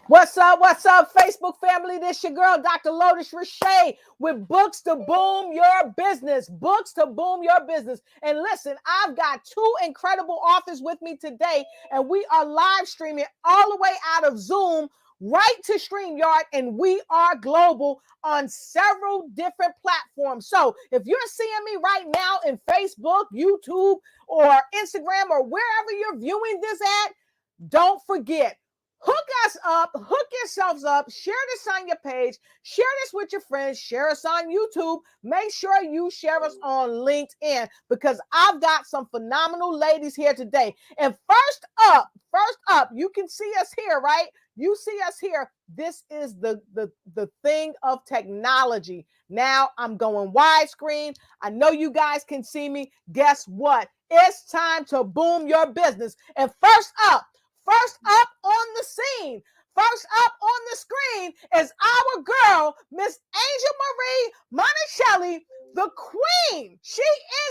What's up, Facebook family? This your girl, Dr. Lotus Richey, with Books to Boom Your Business. Books to Boom Your Business. And listen, I've got two incredible authors with me today, and we are live streaming all the way out of Zoom right to StreamYard, and we are global on several different platforms. So if you're seeing me right now in Facebook, YouTube, or Instagram, or wherever you're viewing this at, don't forget, hook us up, hook yourselves up, share this on your page, share this with your friends, share us on YouTube. Make sure you share us on LinkedIn, because I've got some phenomenal ladies here today. And first up, you can see us here, right? You see us here. This is the thing of technology. Now I'm going widescreen. I know you guys can see me. Guess what? It's time to boom your business. And first up on the scene, first up on the screen is our girl, Miss Angel Marie Monticelli, the queen. She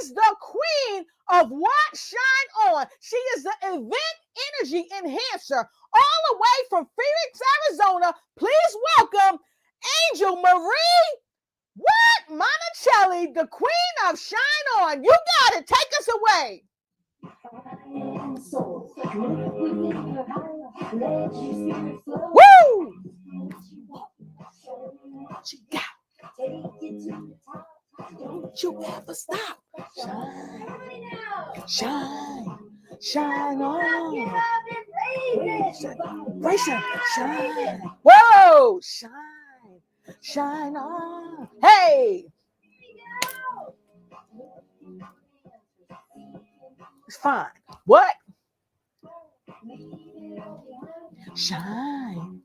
is the queen of what? Shine On. She is the event energy enhancer all the way from Phoenix, Arizona. Please welcome Angel Marie Monticelli, the queen of Shine On. You got it. Take us away. Woo! Don't you ever stop. Shine on. Shine. Whoa! Shine on. Hey! It's fine. What? Shine.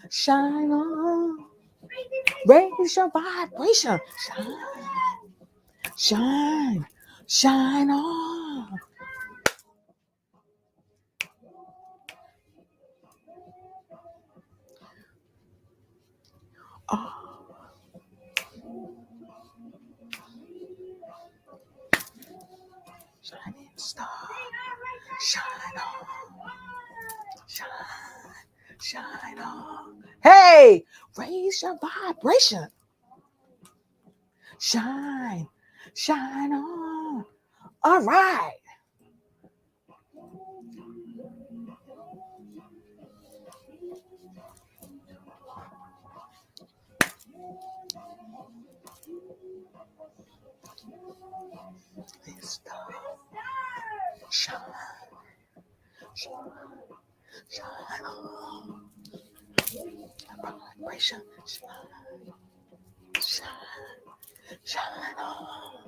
Shine on. Raise your vibration. Shine on. Oh. Shining star. Shine on. Shine on. Hey, raise your vibration. Shine on. All right. Shine on. Vibration. Shine on. Stop. Shine on.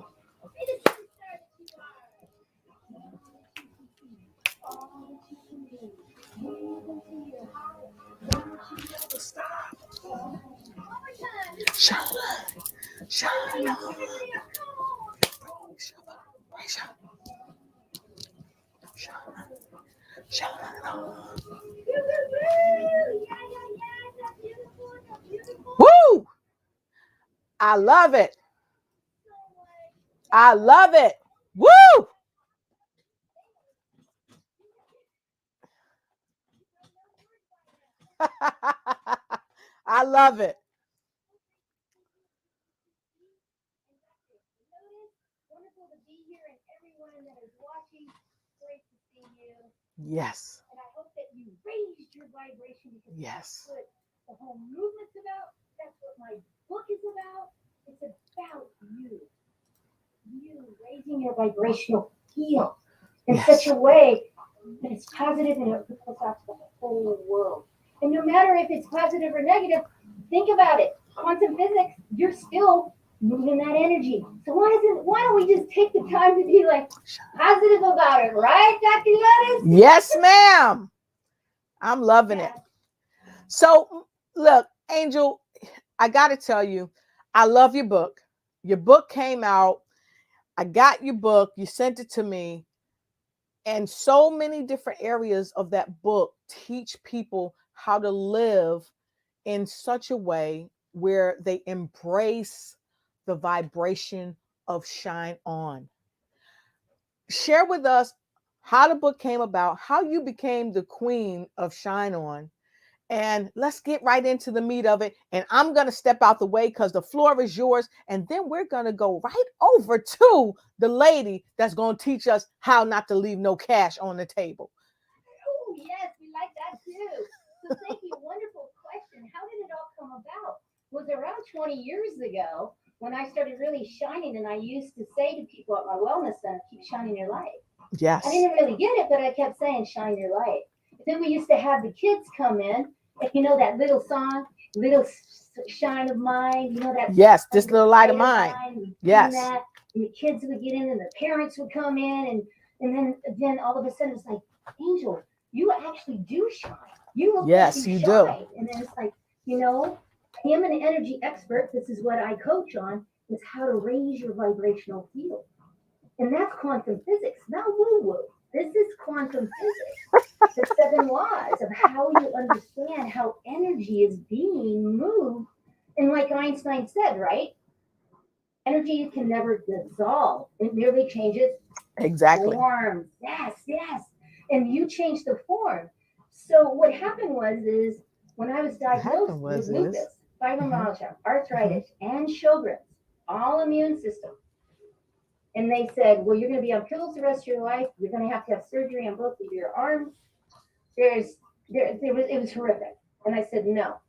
Shine on. Woo! I love it. I love it. Woo! I love it. Wonderful to be here, and everyone that is watching, great to see you. Yes. And I hope that you raised your vibration, because yes, that's what the whole movement's about. That's what my book is about. It's about you raising your vibrational field in such a way that it's positive and it ripples out to the whole world. And no matter if it's positive or negative, think about it. Quantum physics, you're still moving that energy. So why don't we just take the time to be like positive about it, right, Dr. Lotus? Yes, ma'am. I'm loving it. So look, Angel, I got to tell you, I love your book. Your book came out. I got your book. You sent it to me. And so many different areas of that book teach people how to live in such a way where they embrace the vibration of Shine On. Share with us how the book came about, how you became the queen of Shine On, and let's get right into the meat of it. And I'm going to step out the way because the floor is yours. And then we're going to go right over to the lady that's going to teach us how not to leave no cash on the table. Oh, yes, we like that too. So thank you. Wonderful question. How did it all come about? It was around 20 years ago when I started really shining, and I used to say to people at my wellness center, keep shining your light. Yes. I didn't really get it, but I kept saying, shine your light. Then we used to have the kids come in, and you know that little song, Little Shine of Mine, you know that? Yes, this little light of mine. Yes. That, and the kids would get in, and the parents would come in, and then all of a sudden it's like, Angel, you actually do shine. You look yes, like you do. shine. And then it's like, you know, I am an energy expert. This is what I coach on, is how to raise your vibrational field. And that's quantum physics, not woo-woo. This is quantum physics. The 7 laws of how you understand how energy is being moved. And like Einstein said, right? Energy can never dissolve. It merely changes form. Yes, yes. And you change the form. So what happened is when I was diagnosed with lupus, fibromyalgia, arthritis, and Sjogren's, all immune system. And they said, well, you're going to be on pills the rest of your life. You're going to have surgery on both of your arms. It was horrific. And I said, no,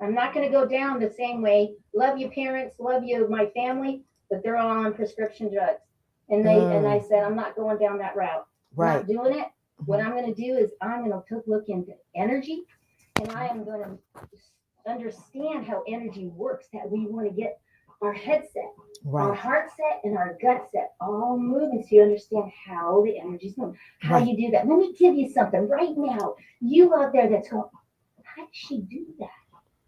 I'm not going to go down the same way. Love you, parents. Love you, my family. But they're all on prescription drugs. And I said, I'm not going down that route. Right. I'm not doing it. What I'm going to do is I'm going to look into energy. And I am going to understand how energy works, that we want to get our headset, our heart set, and our gut set all moving so you understand how the energy's moving, how you do that. Let me give you something right now. You out there that's going, how does she do that?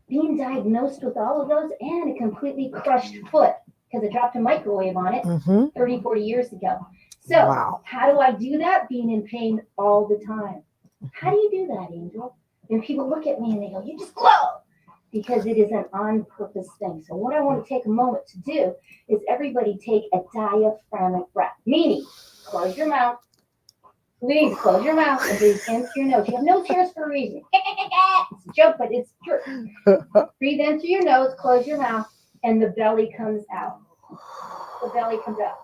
Being diagnosed with all of those and a completely crushed foot because I dropped a microwave on it 30, 40 years ago. So how do I do that? Being in pain all the time. How do you do that, Angel? And people look at me and they go, you just glow. Because it is an on-purpose thing. So what I want to take a moment to do is everybody take a diaphragmatic breath, meaning close your mouth. Please close your mouth and breathe into your nose. You have nose hairs for a reason. It's a joke, but it's true. Breathe in through your nose, close your mouth, and the belly comes out. The belly comes out.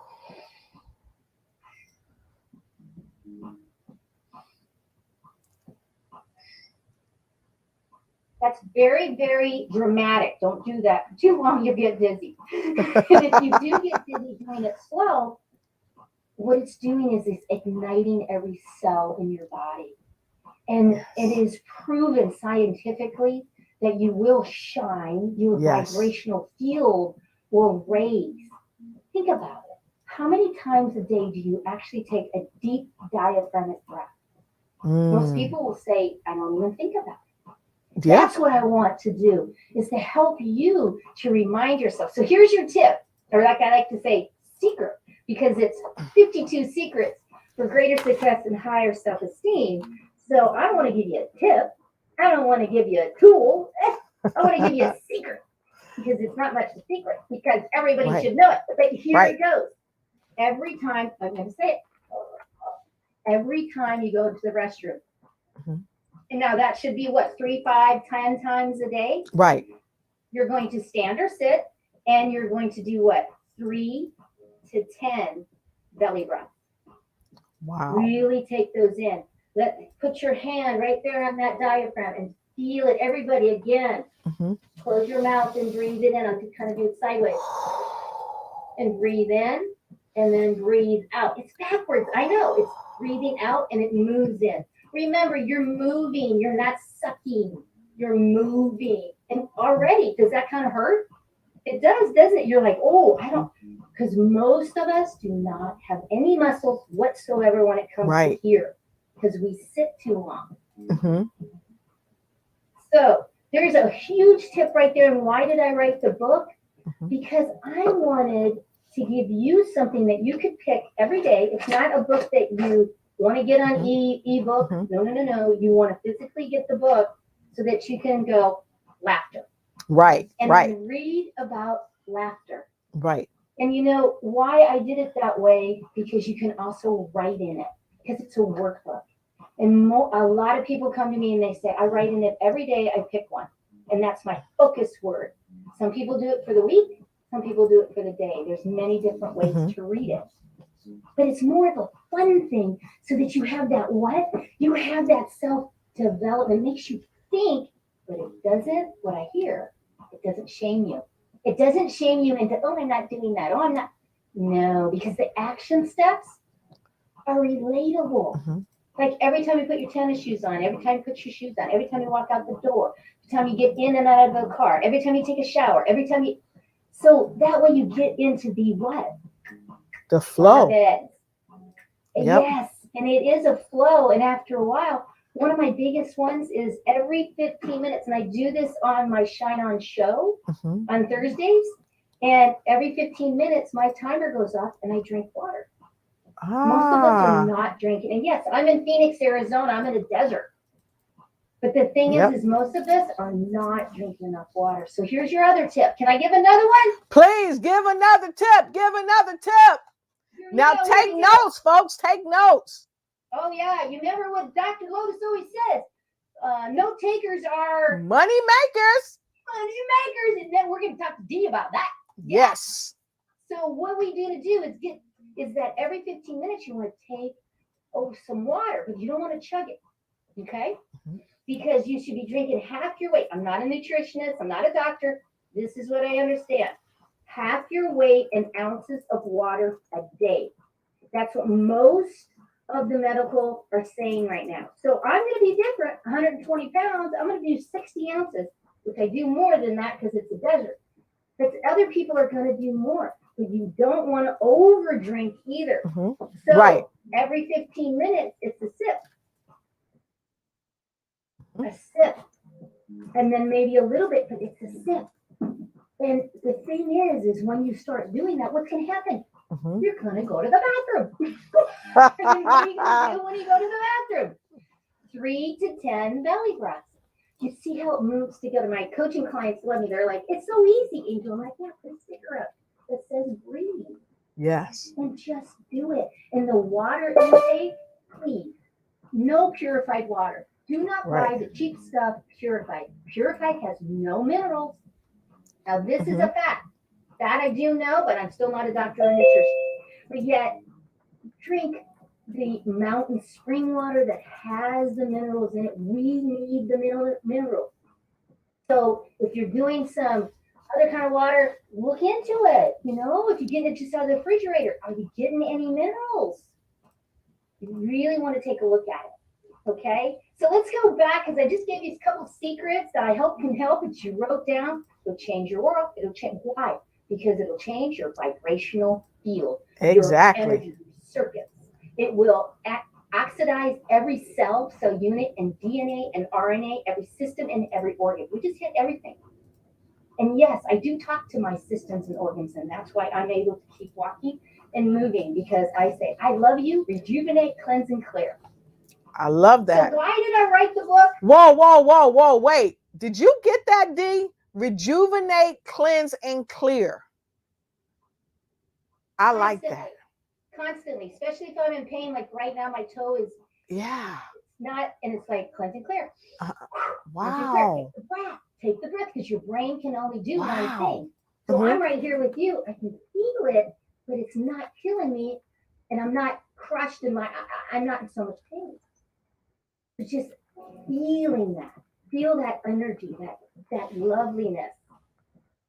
That's very, very dramatic. Don't do that too long, you'll get dizzy. And if you do get dizzy doing it slow, what it's doing is it's igniting every cell in your body. And it is proven scientifically that you will shine, your vibrational field will raise. Think about it. How many times a day do you actually take a deep diaphragmatic breath? Most people will say, I don't even think about it. That's what I want to do, is to help you to remind yourself. So here's your tip, or like I like to say, secret, because it's 52 secrets for greater success and higher self-esteem. So I don't want to give you a tip. I don't want to give you a tool. I want to give you a secret, because it's not much a secret, because everybody should know it. But here it goes. Every time, I'm going to say it, every time you go to the restroom, and now that should be what, 3, 5, 10 times a day? Right. You're going to stand or sit, and you're going to do what? 3 to 10 belly breaths. Wow. Really take those in. Put your hand right there on that diaphragm and feel it. Everybody, again, close your mouth and breathe it in. I'm just kind of do it sideways. And breathe in, and then breathe out. It's backwards. I know. It's breathing out, and it moves in. Remember, you're moving. You're not sucking. You're moving. And already, does that kind of hurt? It does, doesn't it? You're like, oh, I don't, because most of us do not have any muscles whatsoever when it comes to here, because we sit too long. So there's a huge tip right there. And why did I write the book? Because I wanted to give you something that you could pick every day. It's not a book that you want to get on ebook. No. You want to physically get the book so that you can go laughter. And then read about laughter. And you know why I did it that way? Because you can also write in it, because it's a workbook. And a lot of people come to me and they say, I write in it every day, I pick one. And that's my focus word. Some people do it for the week, some people do it for the day. There's many different ways to read it. But it's more of a fun thing so that you have that what? You have that self-development. It makes you think, but it doesn't, what I hear, it doesn't shame you. It doesn't shame you into, oh, I'm not doing that. Oh, I'm not. No, because the action steps are relatable. Like every time you put your tennis shoes on, every time you put your shoes on, every time you walk out the door, every time you get in and out of the car, every time you take a shower, every time you. So that way you get into the what? The flow. Yep. Yes, and it is a flow. And after a while, one of my biggest ones is every 15 minutes, and I do this on my Shine On show on Thursdays, and every 15 minutes, my timer goes off and I drink water. Most of us are not drinking. And yes, I'm in Phoenix, Arizona. I'm in a desert. But the thing is most of us are not drinking enough water. So here's your other tip. Can I give another one? Please give another tip. Give another tip. Now take notes, folks. Take notes. Oh, yeah. You remember what Dr. Lotus always says? Note takers are money makers. Money makers. And then we're going to talk to Dee about that. Yes. So what we do is that every 15 minutes you want to take some water, but you don't want to chug it. Okay? Because you should be drinking half your weight. I'm not a nutritionist. I'm not a doctor. This is what I understand. Half your weight in ounces of water a day. That's what most of the medical are saying right now. So I'm going to be different. 120 pounds. I'm going to do 60 ounces, which I do more than that because it's a desert. But other people are going to do more. But you don't want to over drink either. So every 15 minutes, it's a sip. A sip. And then maybe a little bit, but it's a sip. And the thing is when you start doing that, what's going to happen? You're going to go to the bathroom. And what are you going to do when you go to the bathroom? 3 to 10 belly breaths. You see how it moves together. My coaching clients love me. They're like, it's so easy, Angel. I'm like, yeah, put a sticker up that says breathe. Yes. And just do it. And the water intake, please, no purified water. Do not buy the cheap stuff purified. Purified has no minerals. Now, this is a fact. That I do know, but I'm still not a doctor or nutritionist. But yet, drink the mountain spring water that has the minerals in it. We need the minerals. So if you're doing some other kind of water, look into it. You know, if you get it just out of the refrigerator, are you getting any minerals? You really want to take a look at it. Okay? So let's go back, because I just gave you a couple secrets that I hope can help that you wrote down. It'll change your world. It'll change. Why? Because it'll change your vibrational field. Exactly. Your energy circuits. It will oxidize every cell unit, and DNA and RNA, every system and every organ. We just hit everything. And yes, I do talk to my systems and organs, and that's why I'm able to keep walking and moving, because I say, I love you, rejuvenate, cleanse, and clear. I love that. So why did I write the book? Whoa, wait. Did you get that, D? Rejuvenate, cleanse, and clear. I like that. Constantly, especially if I'm in pain, like right now, my toe is not, and it's like cleanse and clear. Wow. Take the breath, because your brain can only do one thing. So I'm right here with you. I can feel it, but it's not killing me, and I'm not crushed in I'm not in so much pain. It's just feeling that. Feel that energy, that loveliness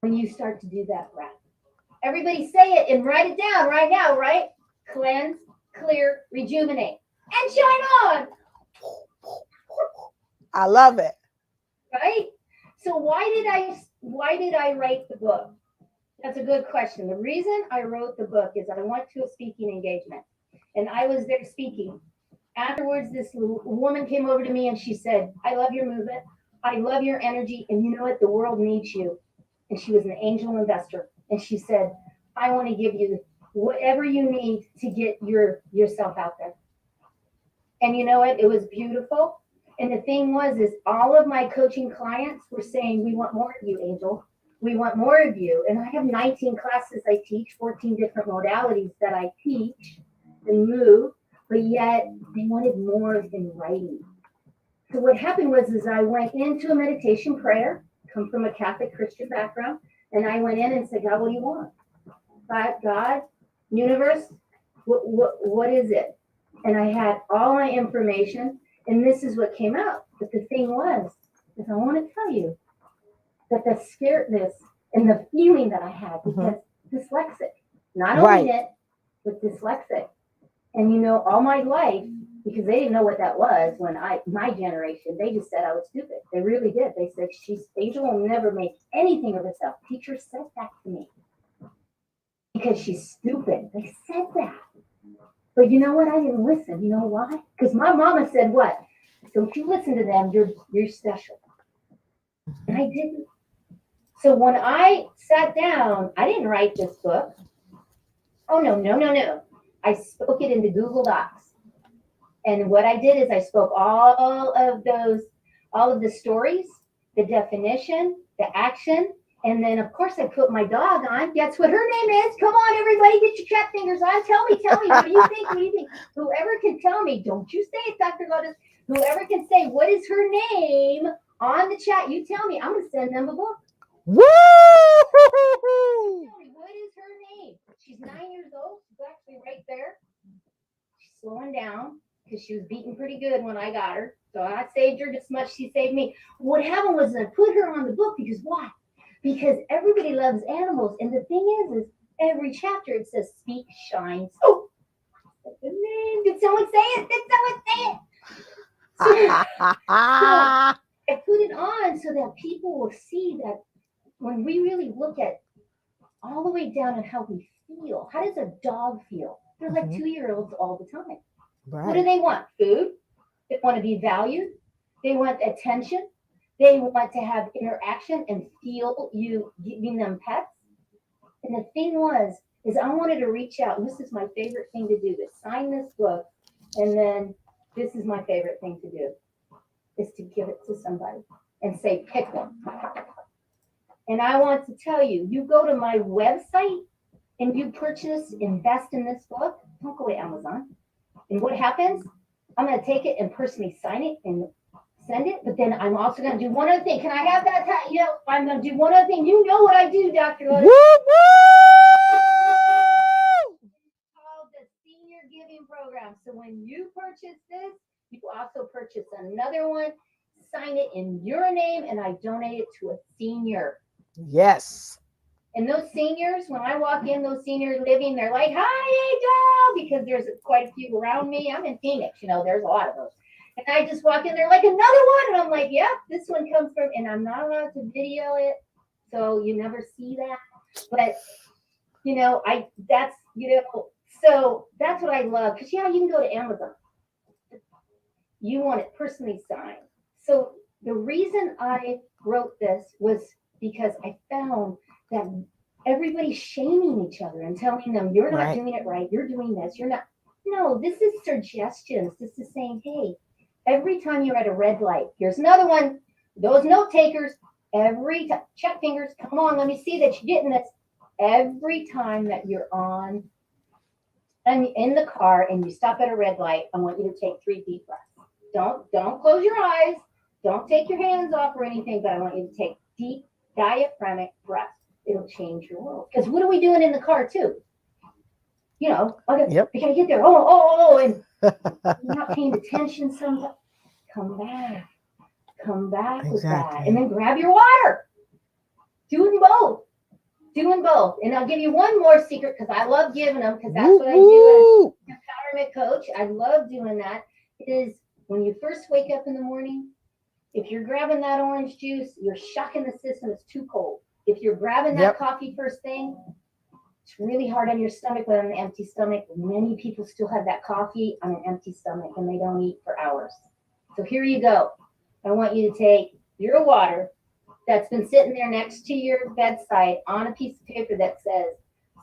when you start to do that breath. Everybody say it and write it down right now, right? Cleanse, clear, rejuvenate, and shine on. I love it. Right? So why did I write the book? That's a good question. The reason I wrote the book is I went to a speaking engagement, and I was there speaking. Afterwards, this woman came over to me and she said, I love your movement. I love your energy. And you know what? The world needs you. And she was an angel investor. And she said, I want to give you whatever you need to get yourself out there. And you know what? It was beautiful. And the thing is all of my coaching clients were saying, we want more of you, Angel. We want more of you. And I have 19 classes I teach, 14 different modalities that I teach and move, but yet they wanted more in writing. So what happened was I went into a meditation prayer, come from a Catholic Christian background, and I went in and said, God, what do you want? God, universe, what is it? And I had all my information, and this is what came out. But the thing was, is I want to tell you that the scaredness and the feeling that I had, because dyslexic, not only it, but dyslexic. And you know, all my life, because they didn't know what that was when my generation, they just said I was stupid. They really did. They said, Angel will never make anything of herself. Teacher said that to me. Because she's stupid. They said that. But you know what? I didn't listen. You know why? Because my mama said what? Don't you listen to them. You're special. And I didn't. So when I sat down, I didn't write this book. Oh, no. I spoke it into Google Docs. And what I did is I spoke all of the stories, the definition, the action, and then of course I put my dog on. Guess what her name is? Come on, everybody, get your cat fingers on. Tell me, what do you think? What do you think? Whoever can tell me, don't you say it, Dr. Lotus. Whoever can say what is her name on the chat, you tell me. I'm gonna send them a book. Woo! Tell me, what is her name? She's 9 years old. She's actually right there. She's slowing down because she was beaten pretty good when I got her. So I saved her just as much she saved me. What happened was I put her on the book because why? Because everybody loves animals. And the thing is every chapter it says speak, shine, soap. The name. Did someone say it? So I put it on so that people will see that when we really look at all the way down on how we feel, how does a dog feel? They're like 2-year-olds all the time. Right. What do they want? Food. They want to be valued. They want attention. They want to have interaction and feel you giving them pets. And the thing is I wanted to reach out. And this is my favorite thing to do, to sign this book. And then this is my favorite thing to do, is to give it to somebody and say, pick one. And I want to tell you, you go to my website and you invest in this book. Don't go to Amazon. And what happens? I'm going to take it and personally sign it and send it. But then I'm also going to do one other thing. Can I have that? I'm going to do one other thing. You know what I do, Dr. Lotus. It's called the Senior Giving Program. So when you purchase this, you also purchase another one, sign it in your name, and I donate it to a senior. Yes. And those seniors, when I walk in, those seniors living, they're like, hi, Angel, because there's quite a few around me. I'm in Phoenix, there's a lot of those. And I just walk in, they're like, another one. And I'm like, yep, this one comes from, and I'm not allowed to video it. So you never see that. But, so that's what I love. Because, you can go to Amazon. You want it personally signed. So the reason I wrote this was because I found that everybody's shaming each other and telling them, you're not doing it right. You're doing this. You're not. No, this is suggestions. This is saying, hey, every time you're at a red light, here's another one. Those note takers, every time, check fingers. Come on, let me see that you're getting this. Every time that you're on and in the car and you stop at a red light, I want you to take 3 deep breaths. Don't close your eyes. Don't take your hands off or anything, but I want you to take deep diaphragmatic breath. It'll change your world. Because what are we doing in the car too? I gotta get there. And you're not paying attention sometimes. Come back with that. And then grab your water. Doing both. And I'll give you one more secret because I love giving them, because that's what I do as an empowerment coach. I love doing that. Is when you first wake up in the morning, if you're grabbing that orange juice, you're shocking the system. It's too cold. If you're grabbing that coffee first thing, it's really hard on your stomach, but on an empty stomach. Many people still have that coffee on an empty stomach and they don't eat for hours. So here you go. I want you to take your water that's been sitting there next to your bedside on a piece of paper that says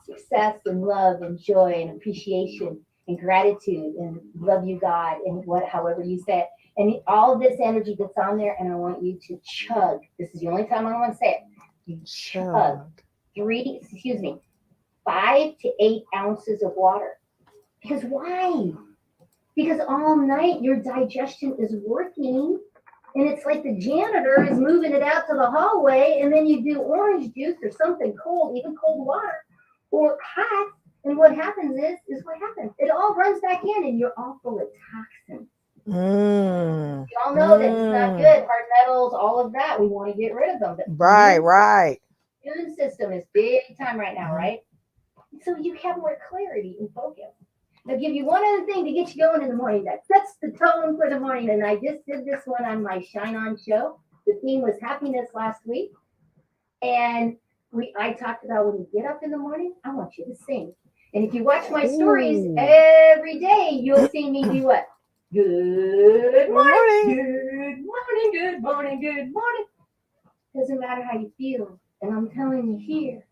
success and love and joy and appreciation and gratitude and love you, God, and however you say it. And all of this energy that's on there, and I want you to chug. This is the only time I want to say it. you chug 5 to 8 ounces of water. Because why? Because all night your digestion is working, and it's like the janitor is moving it out to the hallway, and then you do orange juice or something cold, even cold water, or hot, and what happens is what happens. It all runs back in, and you're all full of toxins. You all know that it's not good. Hard metals, all of that, we want to get rid of them. But Right. Immune system is big time right now, right? So you have more clarity and focus. I'll give you one other thing to get you going in the morning that sets the tone for the morning. And I just did this one on my Shine On show. The theme was happiness last week. And I talked about when you get up in the morning, I want you to sing. And if you watch my stories every day, you'll see me do what? Good morning. Good morning. Good morning. Good morning. Doesn't matter how you feel. And I'm telling you here,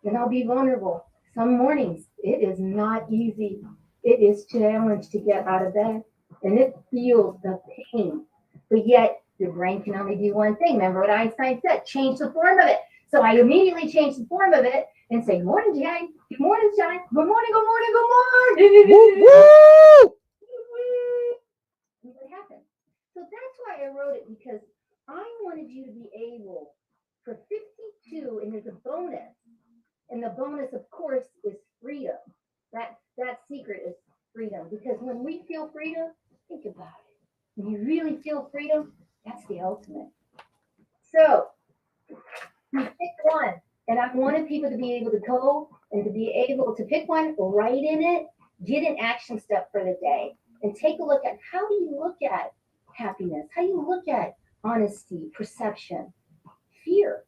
and I'll be vulnerable. Some mornings, it is not easy. It is challenged to get out of bed, and it feels the pain. But yet, your brain can only do one thing. Remember what Einstein said, change the form of it. So I immediately changed the form of it and say, morning, Jane. Good morning, Jane. Good morning, good morning, good morning. Woo! And what happened? So that's why I wrote it, because I wanted you to be able, for 52, and there's a bonus. And the bonus, of course, is freedom. That secret is freedom. Because when we feel freedom, think about it. When you really feel freedom, that's the ultimate. So, you pick one. And I wanted people to be able to go and to be able to pick one, write in it, get an action step for the day, and take a look at how do you look at happiness? How do you look at honesty, perception, fear?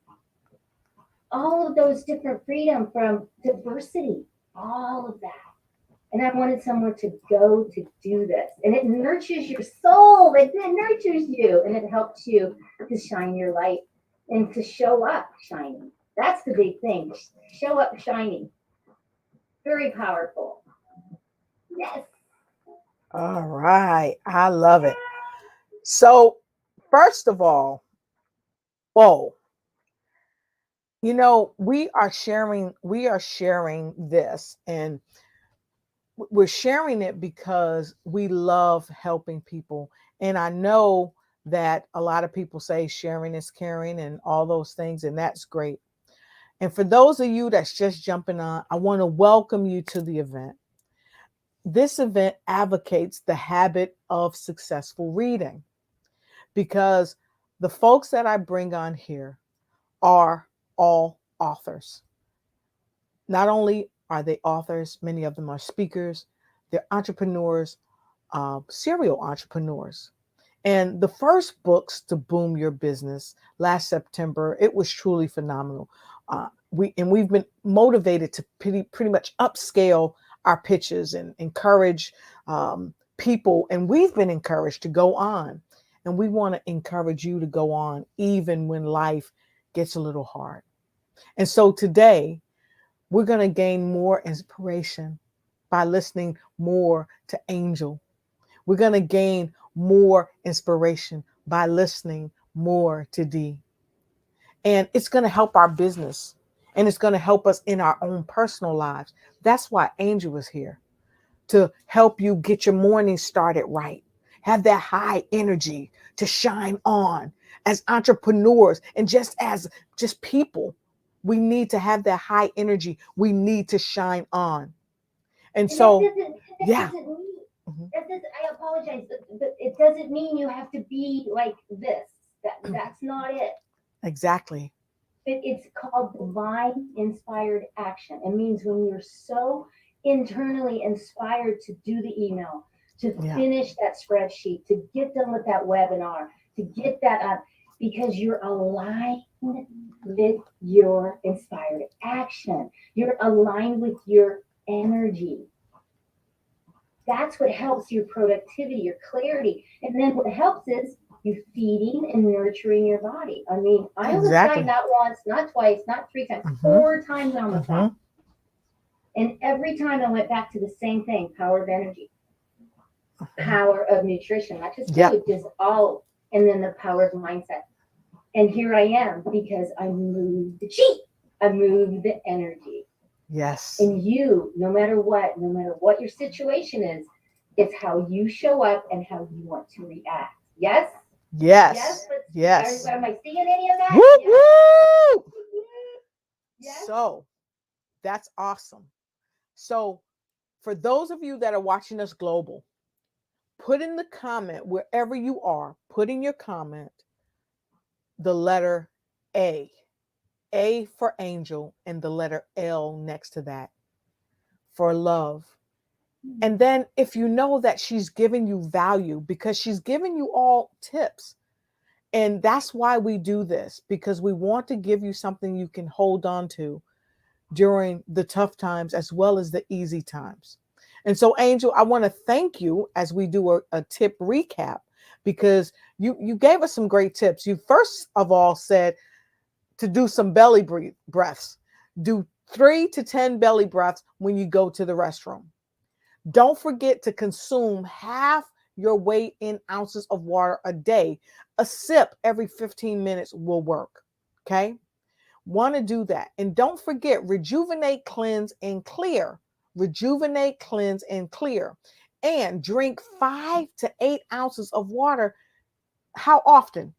All of those different freedom from diversity, all of that. And I wanted someone to go to do this. And it nurtures your soul. It nurtures you. And it helps you to shine your light and to show up shining. That's the big thing. Show up shining. Very powerful. Yes. All right. I love it. So, first of all, you know, we are sharing this, and we're sharing it because we love helping people. And I know that a lot of people say sharing is caring and all those things, and that's great. And for those of you that's just jumping on, I want to welcome you to the event. This event advocates the habit of successful reading, because the folks that I bring on here are all authors. Not only are they authors, many of them are speakers, they're entrepreneurs, serial entrepreneurs. And the first books to boom your business last September, it was truly phenomenal. We've been motivated to pretty much upscale our pitches and encourage people, and we've been encouraged to go on. And we want to encourage you to go on even when life gets a little hard. And so today, we're going to gain more inspiration by listening more to Angel. We're going to gain more inspiration by listening more to Dee. And it's going to help our business, and it's going to help us in our own personal lives. That's why Angel is here, to help you get your morning started right. Have that high energy to shine on as entrepreneurs, and just people. We need to have that high energy. We need to shine on. And so, I apologize, but it doesn't mean you have to be like this. That's not it. Exactly. It's called divine inspired action. It means when you're so internally inspired to do the email, to finish that spreadsheet, to get done with that webinar, to get that up, because you're aligned with your inspired action. You're aligned with your energy. That's what helps your productivity, your clarity. And then what helps is you feeding and nurturing your body. I mean, I was dying not once, not twice, not 3 times, 4 times on the phone. And every time I went back to the same thing, power of energy, power of nutrition, not just food, just all, and then the power of mindset. And here I am because I moved the chi. I moved the energy. Yes. And you, no matter what your situation is, it's how you show up and how you want to react. Yes? Yes. Yes. Yes. Am I seeing any of that? Woo, Yes. woo. Yes. So that's awesome. So for those of you that are watching us global, put in the comment wherever you are, put in your comment the letter A. A for angel and the letter L next to that for love. And then if you know that she's giving you value, because she's giving you all tips. And that's why we do this, because we want to give you something you can hold on to during the tough times as well as the easy times. And so, Angel, I want to thank you as we do a tip recap, because you gave us some great tips. You first of all said to do some belly breaths. Do 3 to 10 belly breaths when you go to the restroom. Don't forget to consume half your weight in ounces of water a day. A sip every 15 minutes will work. Okay? Want to do that. And don't forget, rejuvenate, cleanse, and clear. Rejuvenate, cleanse, and clear. And drink 5 to 8 ounces of water. How often?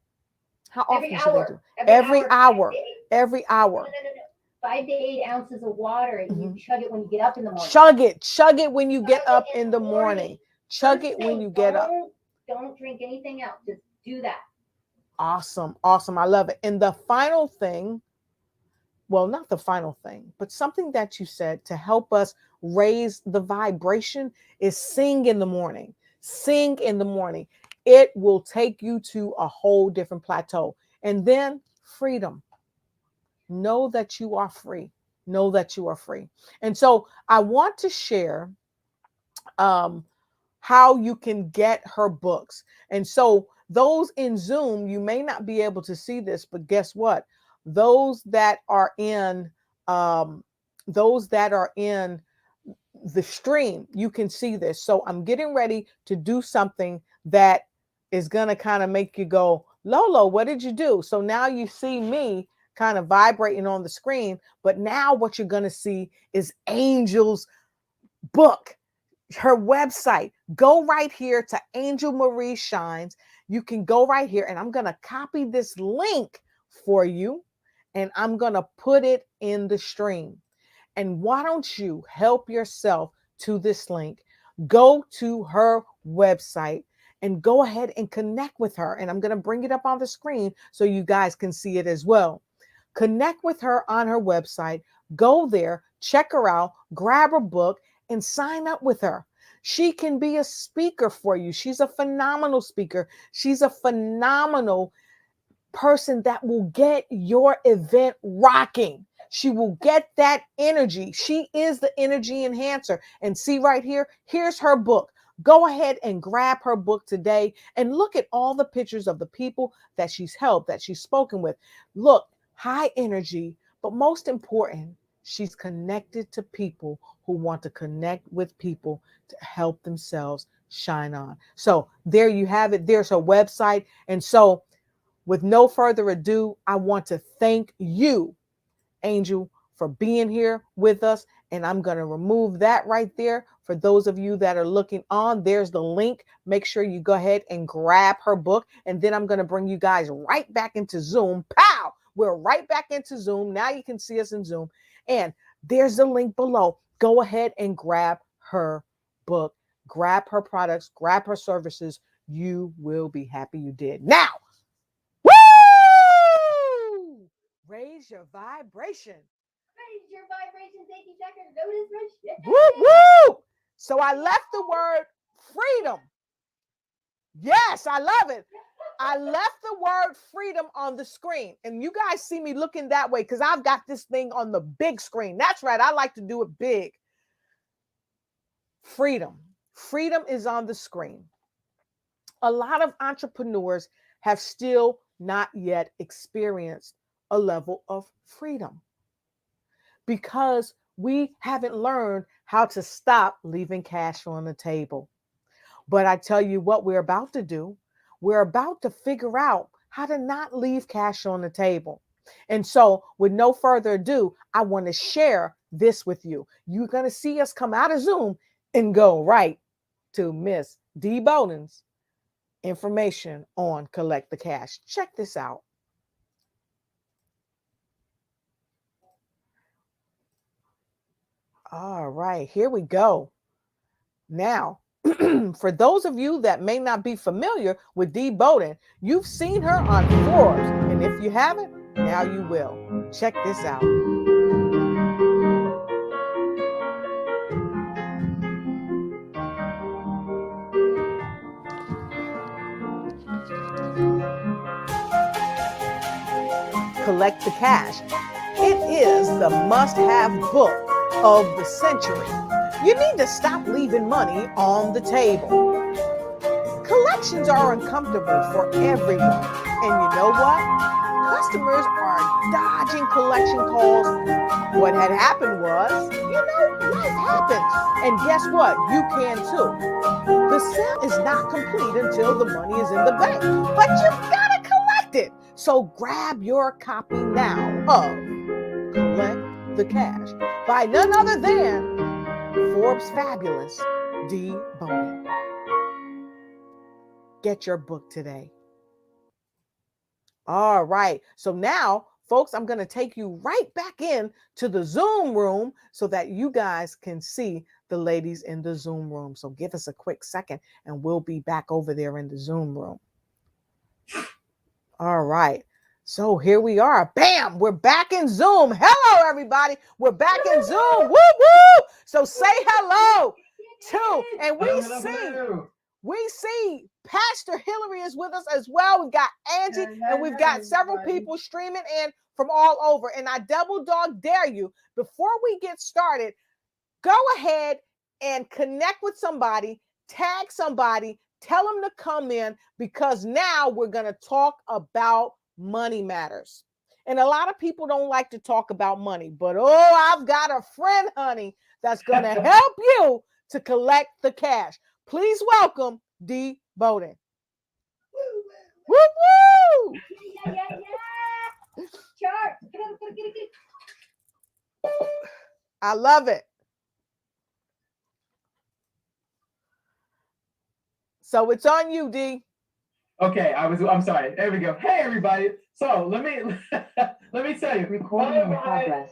How often should they do? Every hour. Every hour. No. 5 to 8 ounces of water, and you chug it when you get up in the morning. Chug it when you get up in the morning. Chug it when you get up. Don't drink anything else. Just do that. Awesome. Awesome. I love it. And the final thing, well, not the final thing, but something that you said to help us raise the vibration is sing in the morning. Sing in the morning. It will take you to a whole different plateau. And then freedom. Know that you are free. Know that you are free. And so I want to share how you can get her books. And so those in Zoom, you may not be able to see this, but guess what? Those that are in um, those that are in the stream, you can see this. So I'm getting ready to do something that is going to kind of make you go, Lolo, what did you do? So now you see me kind of vibrating on the screen, but now what you're going to see is Angel's book, her website. Go right here to Angel Marie Shines. You can go right here, and I'm going to copy this link for you, and I'm going to put it in the stream. And why don't you help yourself to this link? Go to her website and go ahead and connect with her. And I'm going to bring it up on the screen so you guys can see it as well. Connect with her on her website. Go there, check her out, grab her book, and sign up with her. She can be a speaker for you. She's a phenomenal speaker. She's a phenomenal person that will get your event rocking. She will get that energy. She is the energy enhancer. And see right here, here's her book. Go ahead and grab her book today and look at all the pictures of the people that she's helped, that she's spoken with. Look, high energy, but most important, she's connected to people who want to connect with people to help themselves shine on. So there you have it. There's her website. And so with no further ado, I want to thank you, Angel, for being here with us. And I'm going to remove that right there. For those of you that are looking on, there's the link. Make sure you go ahead and grab her book. And then I'm going to bring you guys right back into Zoom. Pow! We're right back into Zoom. Now you can see us in Zoom. And there's the link below. Go ahead and grab her book. Grab her products. Grab her services. You will be happy you did. Now, woo! Raise your vibration. Raise your vibration. Thank you, Dr. Lotus Rush. Woo, woo! So I left the word freedom. Yes, I love it. I left the word freedom on the screen. And you guys see me looking that way because I've got this thing on the big screen. That's right. I like to do it big. Freedom. Freedom is on the screen. A lot of entrepreneurs have still not yet experienced a level of freedom because we haven't learned how to stop leaving cash on the table. But I tell you what we're about to do. We're about to figure out how to not leave cash on the table. And so, with no further ado, I want to share this with you. You're going to see us come out of Zoom and go right to Miss D. Bowden's information on Collect the Cash. Check this out. All right, here we go. Now, for those of you that may not be familiar with Dee Bowden, you've seen her on Forbes. And if you haven't, now you will. Check this out. Collect the Cash. It is the must-have book of the century. You need to stop leaving money on the table. Collections are uncomfortable for everyone. And you know what? Customers are dodging collection calls. What had happened was, life happens. And guess what? You can too. The sale is not complete until the money is in the bank. But you've got to collect it. So grab your copy now of Collect the Cash by none other than Forbes Fabulous Dee Bowden. Get your book today. All right. So now, folks, I'm going to take you right back in to the Zoom room so that you guys can see the ladies in the Zoom room. So give us a quick second and we'll be back over there in the Zoom room. All right. So here we are. Bam! We're back in Zoom. Hello, everybody. We're back in Zoom. Woo woo! So say hello to, and we see Pastor Hillary is with us as well. We've got Angie, and we've got several people streaming in from all over. And I double dog dare you, before we get started, go ahead and connect with somebody, tag somebody, tell them to come in, because now we're going to talk about money matters. And a lot of people don't like to talk about money, but I've got a friend, honey, that's going to help you to collect the cash. Please welcome Dee Bowden. Woo woo! Yeah. Chart. I love it. So it's on you, Dee. Okay, I'm sorry. There we go. Hey, everybody. So let me tell you. Recording in progress.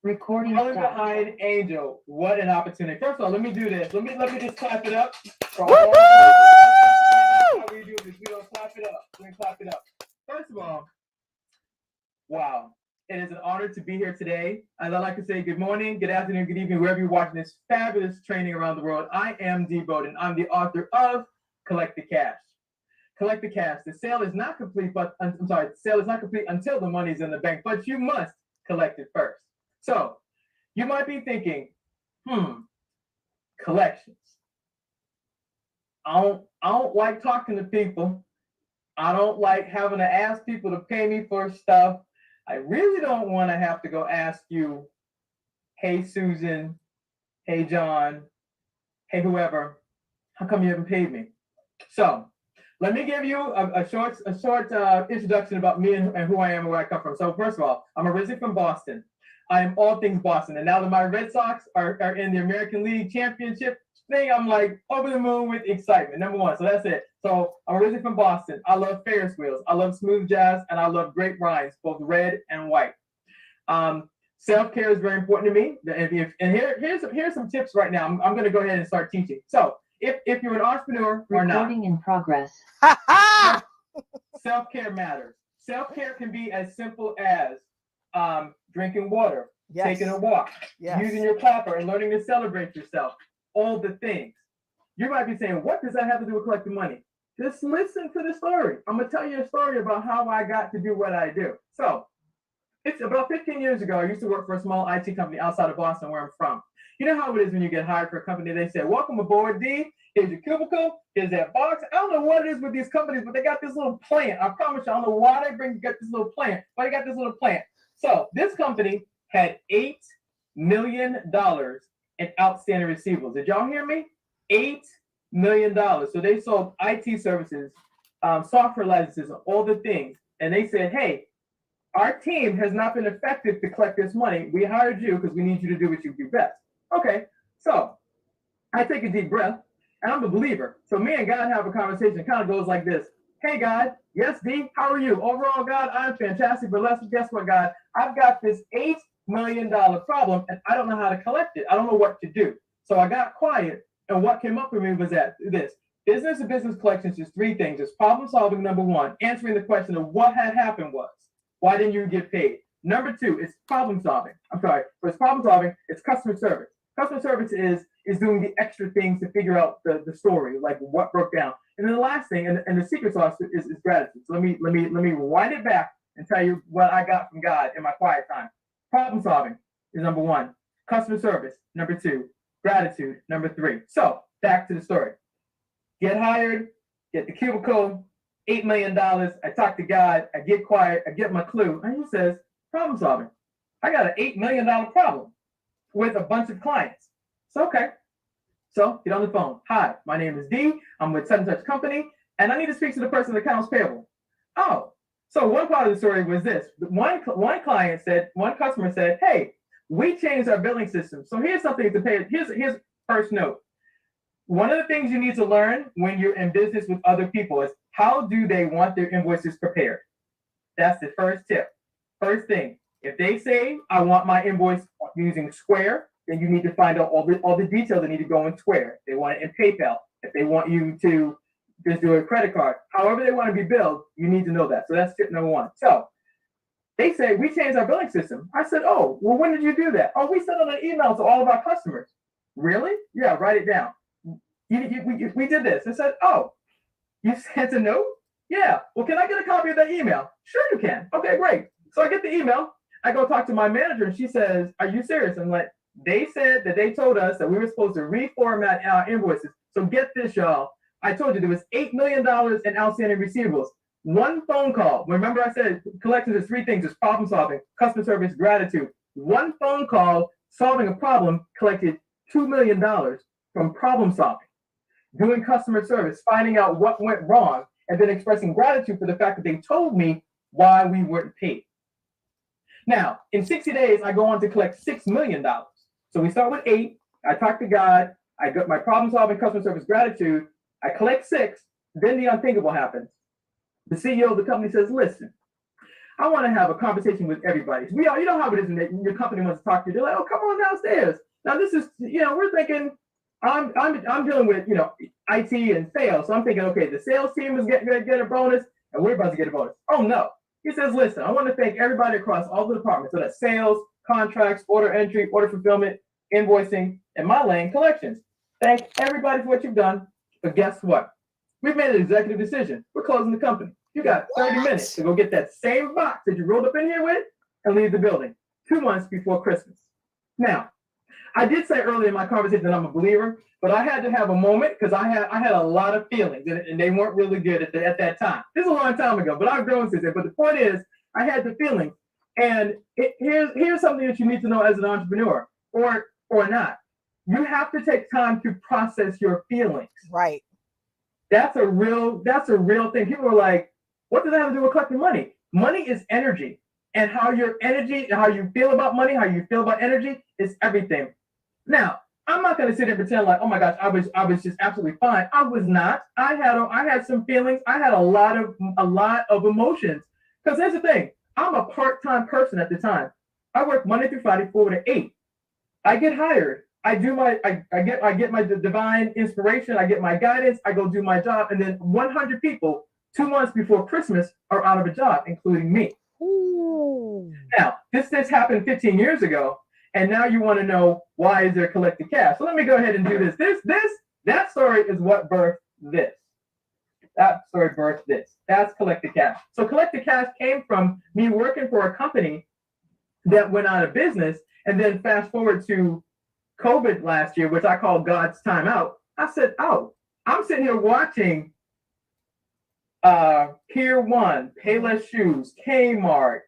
Recording Falling stopped. behind Angel. What an opportunity. First of all, let me do this. Let me just clap it up. Woo! How we do this? We don't clap it up. We're gonna clap it up. First of all, wow. It is an honor to be here today. As I like to say, good morning, good afternoon, good evening, wherever you're watching this fabulous training around the world. I am Dee Bowden. I'm the author of Collect the Cash. Collect the Cash. The sale is not complete, the sale is not complete until the money's in the bank, but you must collect it first. So you might be thinking, collections. I don't like talking to people. I don't like having to ask people to pay me for stuff. I really don't want to have to go ask you, hey, Susan, hey, John, hey, whoever, how come you haven't paid me? So let me give you a short introduction about me and who I am and where I come from. So first of all, I'm originally from Boston. I am all things Boston. And now that my Red Sox are in the American League Championship thing, I'm like over the moon with excitement, number one. So that's it. So I'm originally from Boston. I love Ferris wheels. I love smooth jazz, and I love great rhymes, both red and white. Self-care is very important to me. And here's some tips right now. I'm going to go ahead and start teaching. So if you're an entrepreneur or not. Recording in progress. Self-care matters. Self-care can be as simple as drinking water, Yes. taking a walk, Yes. using your clapper and learning to celebrate yourself. All the things. You might be saying, what does that have to do with collecting money? Just listen to the story. I'm going to tell you a story about how I got to do what I do. So it's about 15 years ago, I used to work for a small IT company outside of Boston, where I'm from. You know how it is when you get hired for a company, they say, welcome aboard, Dee. Here's your cubicle. Here's that box. I don't know what it is with these companies, but they got this little plant. I promise you, I don't know why they got this little plant, but they got this little plant. So this company had $8 million in outstanding receivables. Did y'all hear me? $8 million. So they sold IT services software licenses, all the things. And they said, hey, our team has not been effective to collect this money. We hired you because we need you to do what you do best. Okay, so I take a deep breath, and I'm a believer. So me and God have a conversation. It kind of goes like this. Hey, God. Yes, D, how are you? Overall, God, I'm fantastic. But guess what, God? I've got this $8 million problem, and I don't know how to collect it. I don't know what to do. So I got quiet, and what came up for me was this. Business to business collections is three things. It's problem solving, number one. Answering the question of what had happened was, why didn't you get paid? Number two, it's problem solving. For it's problem solving, it's customer service. Customer service is doing the extra things to figure out the story, like what broke down. And then the last thing, and the secret sauce is gratitude. So let me wind it back and tell you what I got from God in my quiet time. Problem solving is number one. Customer service, number two. Gratitude, number three. So back to the story. Get hired, get the cubicle, $8 million. I talk to God, I get quiet, I get my clue, and he says, problem solving. I got an $8 million problem with a bunch of clients. So, okay. So get on the phone. Hi, my name is D. I'm with such and such company, and I need to speak to the person in accounts payable. Oh, so one part of the story was this. One customer said, hey, we changed our billing system. So here's something to pay. Here's first note. One of the things you need to learn when you're in business with other people is how do they want their invoices prepared? That's the first tip. First thing, if they say, I want my invoice using Square, then you need to find out all the details that need to go in Square. They want it in PayPal. If they want you to just do a credit card, however they want to be billed, you need to know that. So that's tip number one. So they say, we changed our billing system. I said, oh, well, when did you do that? Oh, we sent out an email to all of our customers. Really? Yeah, write it down. We did this. I said, oh, you sent a note? Yeah. Well, can I get a copy of that email? Sure you can. Okay, great. So I get the email. I go talk to my manager, and she says, are you serious? I'm like, they said that they told us that we were supposed to reformat our invoices. So get this, y'all. I told you there was $8 million in outstanding receivables. One phone call. Remember I said collections is three things. It's problem solving, customer service, gratitude. One phone call solving a problem collected $2 million from problem solving, doing customer service, finding out what went wrong, and then expressing gratitude for the fact that they told me why we weren't paid. Now, in 60 days, I go on to collect $6 million. So we start with 8. I talk to God. I got my problem solving, customer service, gratitude. I collect 6. Then the unthinkable happens. The CEO of the company says, listen, I want to have a conversation with everybody. You know how it is when your company wants to talk to you. They're like, oh, come on downstairs. Now this is, we're thinking, I'm dealing with, IT and sales. So I'm thinking, okay, the sales team is going to get a bonus and we're about to get a bonus. Oh no. He says, listen, I want to thank everybody across all the departments. So that's sales, contracts, order entry, order fulfillment, invoicing, and my lane, collections. Thank everybody for what you've done. But guess what? We've made an executive decision. We're closing the company. You got 30 minutes to go get that same box that you rolled up in here with and leave the building 2 months before Christmas. Now, I did say earlier in my conversation that I'm a believer, but I had to have a moment because I had a lot of feelings and they weren't really good at that time. This is a long time ago, but I've grown since then. But the point is, I had the feelings. And here's something that you need to know as an entrepreneur or not. You have to take time to process your feelings. Right. That's a real thing. People are like, what does that have to do with collecting money? Money is energy. And how your energy, how you feel about money, how you feel about energy is everything. Now, I'm not going to sit there and pretend like, oh my gosh, I was just absolutely fine. I was not. I had some feelings. I had a lot of emotions. Because here's the thing. I'm a part-time person at the time. I work Monday through Friday, 4 to 8. I get hired. I get my divine inspiration. I get my guidance. I go do my job. And then 100 people 2 months before Christmas are out of a job, including me. Ooh. Now, this happened 15 years ago. And now you want to know why is there collected cash? So let me go ahead and do this. That story is what birthed this. That story birthed this. That's collected cash. So collected cash came from me working for a company that went out of business. And then fast forward to COVID last year, which I call God's timeout. I said, oh, I'm sitting here watching Pier 1, Payless Shoes, Kmart,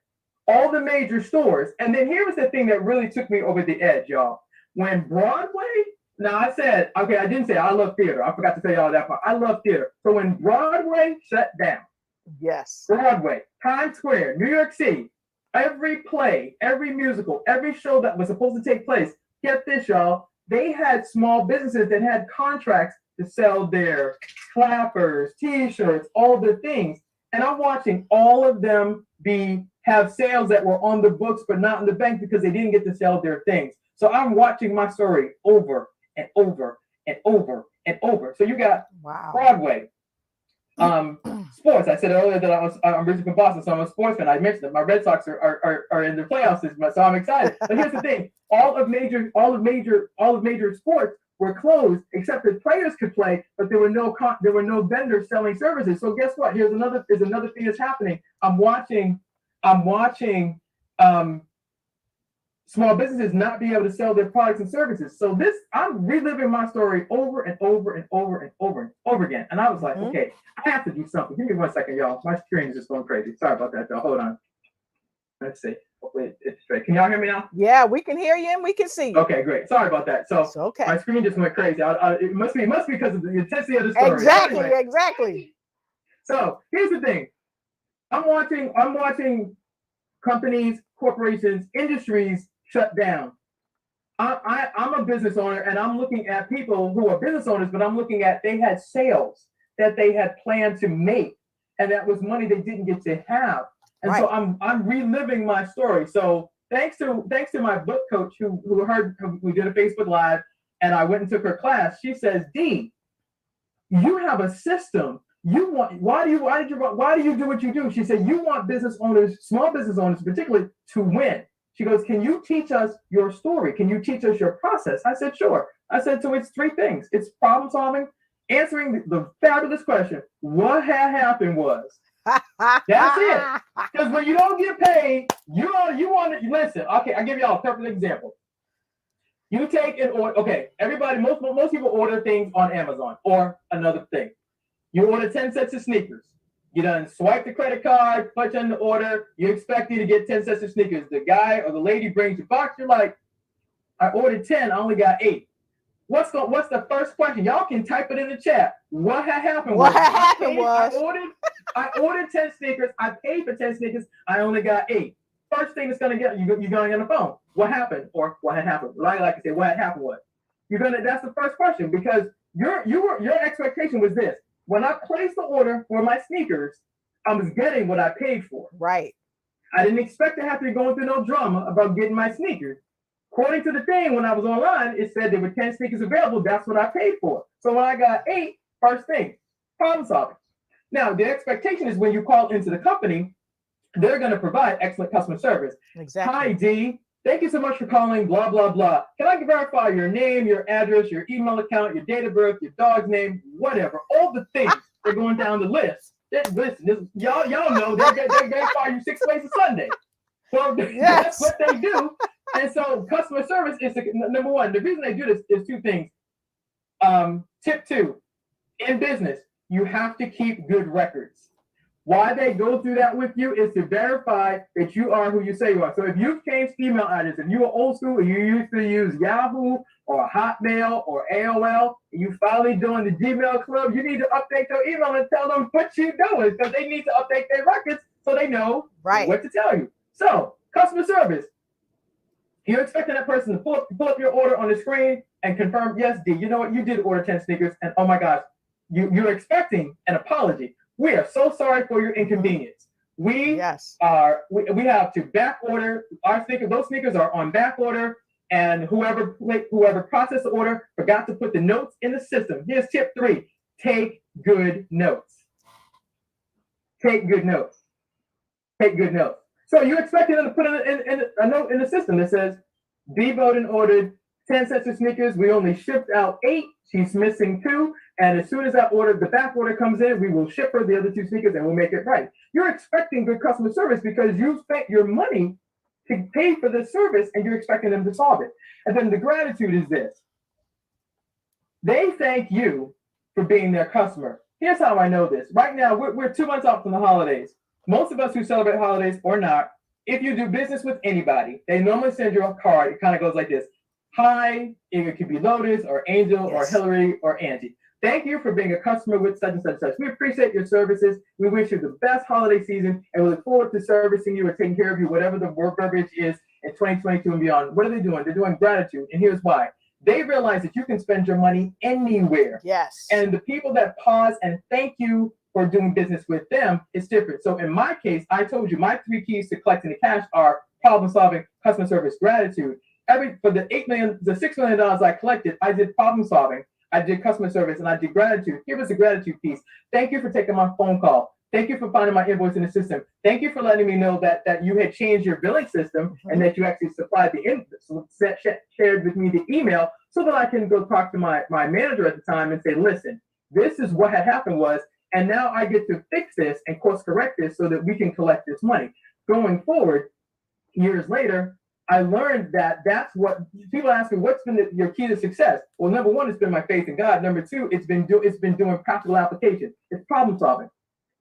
all the major stores. And then here was the thing that really took me over the edge, y'all. When Broadway Now I said, okay, I didn't say I love theater. I forgot to tell y'all that part. I love theater. So when Broadway shut down, Yes. Broadway, Times Square, New York City, every play, every musical, every show that was supposed to take place, get this, y'all, they had small businesses that had contracts to sell their clappers, t-shirts, all the things. And I'm watching all of them have sales that were on the books but not in the bank because they didn't get to sell their things. So I'm watching my story over and over and over and over. So you got Broadway, sports. I said earlier that I'm originally from Boston, so I'm a sports fan. I mentioned that my Red Sox are in the playoffs this month, so I'm excited. But here's the thing: all of major sports were closed except that players could play, but there were no vendors selling services. So guess what? There's another thing that's happening. I'm watching small businesses not be able to sell their products and services. So I'm reliving my story over and over and over and over and over again. And I was like, okay, I have to do something. Give me 1 second, y'all. My screen is just going crazy. Sorry about that, y'all. Hold on. Let's see. Hopefully it's straight. Can y'all hear me now? Yeah, we can hear you and we can see you. Okay, great. Sorry about that. So okay. My screen just went crazy. It must be because of the intensity of the story. Exactly. So here's the thing. I'm watching companies, corporations, industries shut down. I'm a business owner and I'm looking at people who are business owners, but I'm looking at they had sales that they had planned to make, and that was money they didn't get to have. And so I'm reliving my story. So thanks to my book coach who did a Facebook Live, and I went and took her class. She says, D, you have a system. Why do you do what you do? She said, you want business owners, small business owners particularly, to win. She goes, can you teach us your story? Can you teach us your process? I said, sure. I said, so it's 3 things. It's problem solving, answering the fabulous question, what had happened was. That's it. Because when you don't get paid, you want to listen. Okay, I'll give y'all a perfect example. You take an order. Okay, everybody, most people order things on Amazon or another thing. You order 10 sets of sneakers. You done swipe the credit card, punch in the order. You expect you to get 10 sets of sneakers. The guy or the lady brings your box. You're like, I ordered 10. I only got 8. What's the first question? Y'all can type it in the chat. What had happened? I ordered 10 sneakers. I paid for 10 sneakers. I only got 8. First thing that's gonna get you're going on the phone. What happened? Or what had happened? Well, I like to say what had happened was. That's the first question, because your expectation was this. When I placed the order for my sneakers, I was getting what I paid for. Right. I didn't expect to have to be going through no drama about getting my sneakers. According to the thing, when I was online, it said there were 10 sneakers available. That's what I paid for. So when I got 8, first thing, problem solving. Now, the expectation is when you call into the company, they're going to provide excellent customer service. Exactly. Hi, D. Thank you so much for calling, blah, blah, blah. Can I verify your name, your address, your email account, your date of birth, your dog's name, whatever, all the things. They're going down the list. Listen, y'all know they verify you 6 ways a Sunday. So that's what they do. And so customer service is number one. The reason they do this is 2 things. Tip 2, in business, you have to keep good records. Why they go through that with you is to verify that you are who you say you are. So if you've changed email address, if you were old school and you used to use Yahoo or Hotmail or AOL, and you finally joined the Gmail club, you need to update your email and tell them what you're doing, because they need to update their records so they know what to tell you. So customer service, you're expecting that person to pull up your order on the screen and confirm, yes, D, you know what, you did order 10 sneakers, and oh my gosh, you're expecting an apology. We are so sorry for your inconvenience. We have to back order our sneakers. Those sneakers are on back order, and whoever processed the order forgot to put the notes in the system. Here's tip 3: take good notes. Take good notes. Take good notes. So you're expecting them to put in a note in the system that says, D. Bowden ordered 10 sets of sneakers. We only shipped out 8. She's missing 2. And as soon as the back order comes in, we will ship her the other 2 sneakers and we'll make it right. You're expecting good customer service because you spent your money to pay for this service and you're expecting them to solve it. And then the gratitude is this. They thank you for being their customer. Here's how I know this. Right now, we're 2 months out from the holidays. Most of us who celebrate holidays or not, if you do business with anybody, they normally send you a card. It kind of goes like this. Hi, it could be Lotus or Angel or Yes. Hillary or Angie. Thank you for being a customer with such and such and such. We appreciate your services. We wish you the best holiday season, and we look forward to servicing you and taking care of you, whatever the work verbiage is in 2022 and beyond. What are they doing? They're doing gratitude, and here's why. They realize that you can spend your money anywhere. Yes. And the people that pause and thank you for doing business with them is different. So in my case, I told you my 3 keys to collecting the cash are problem solving, customer service, gratitude. For the $6 million I collected, I did problem solving, I did customer service, and I did gratitude. Here was the gratitude piece. Thank you for taking my phone call. Thank you for finding my invoice in the system. Thank you for letting me know that you had changed your billing system and that you actually supplied the invoice, shared with me the email, so that I can go talk to my manager at the time and say, listen, this is what had happened was, and now I get to fix this and course correct this so that we can collect this money. Going forward, years later, I learned that that's what people ask me, what's been your key to success? Well, number one, it's been my faith in God. Number two, it's been doing practical application. It's problem solving.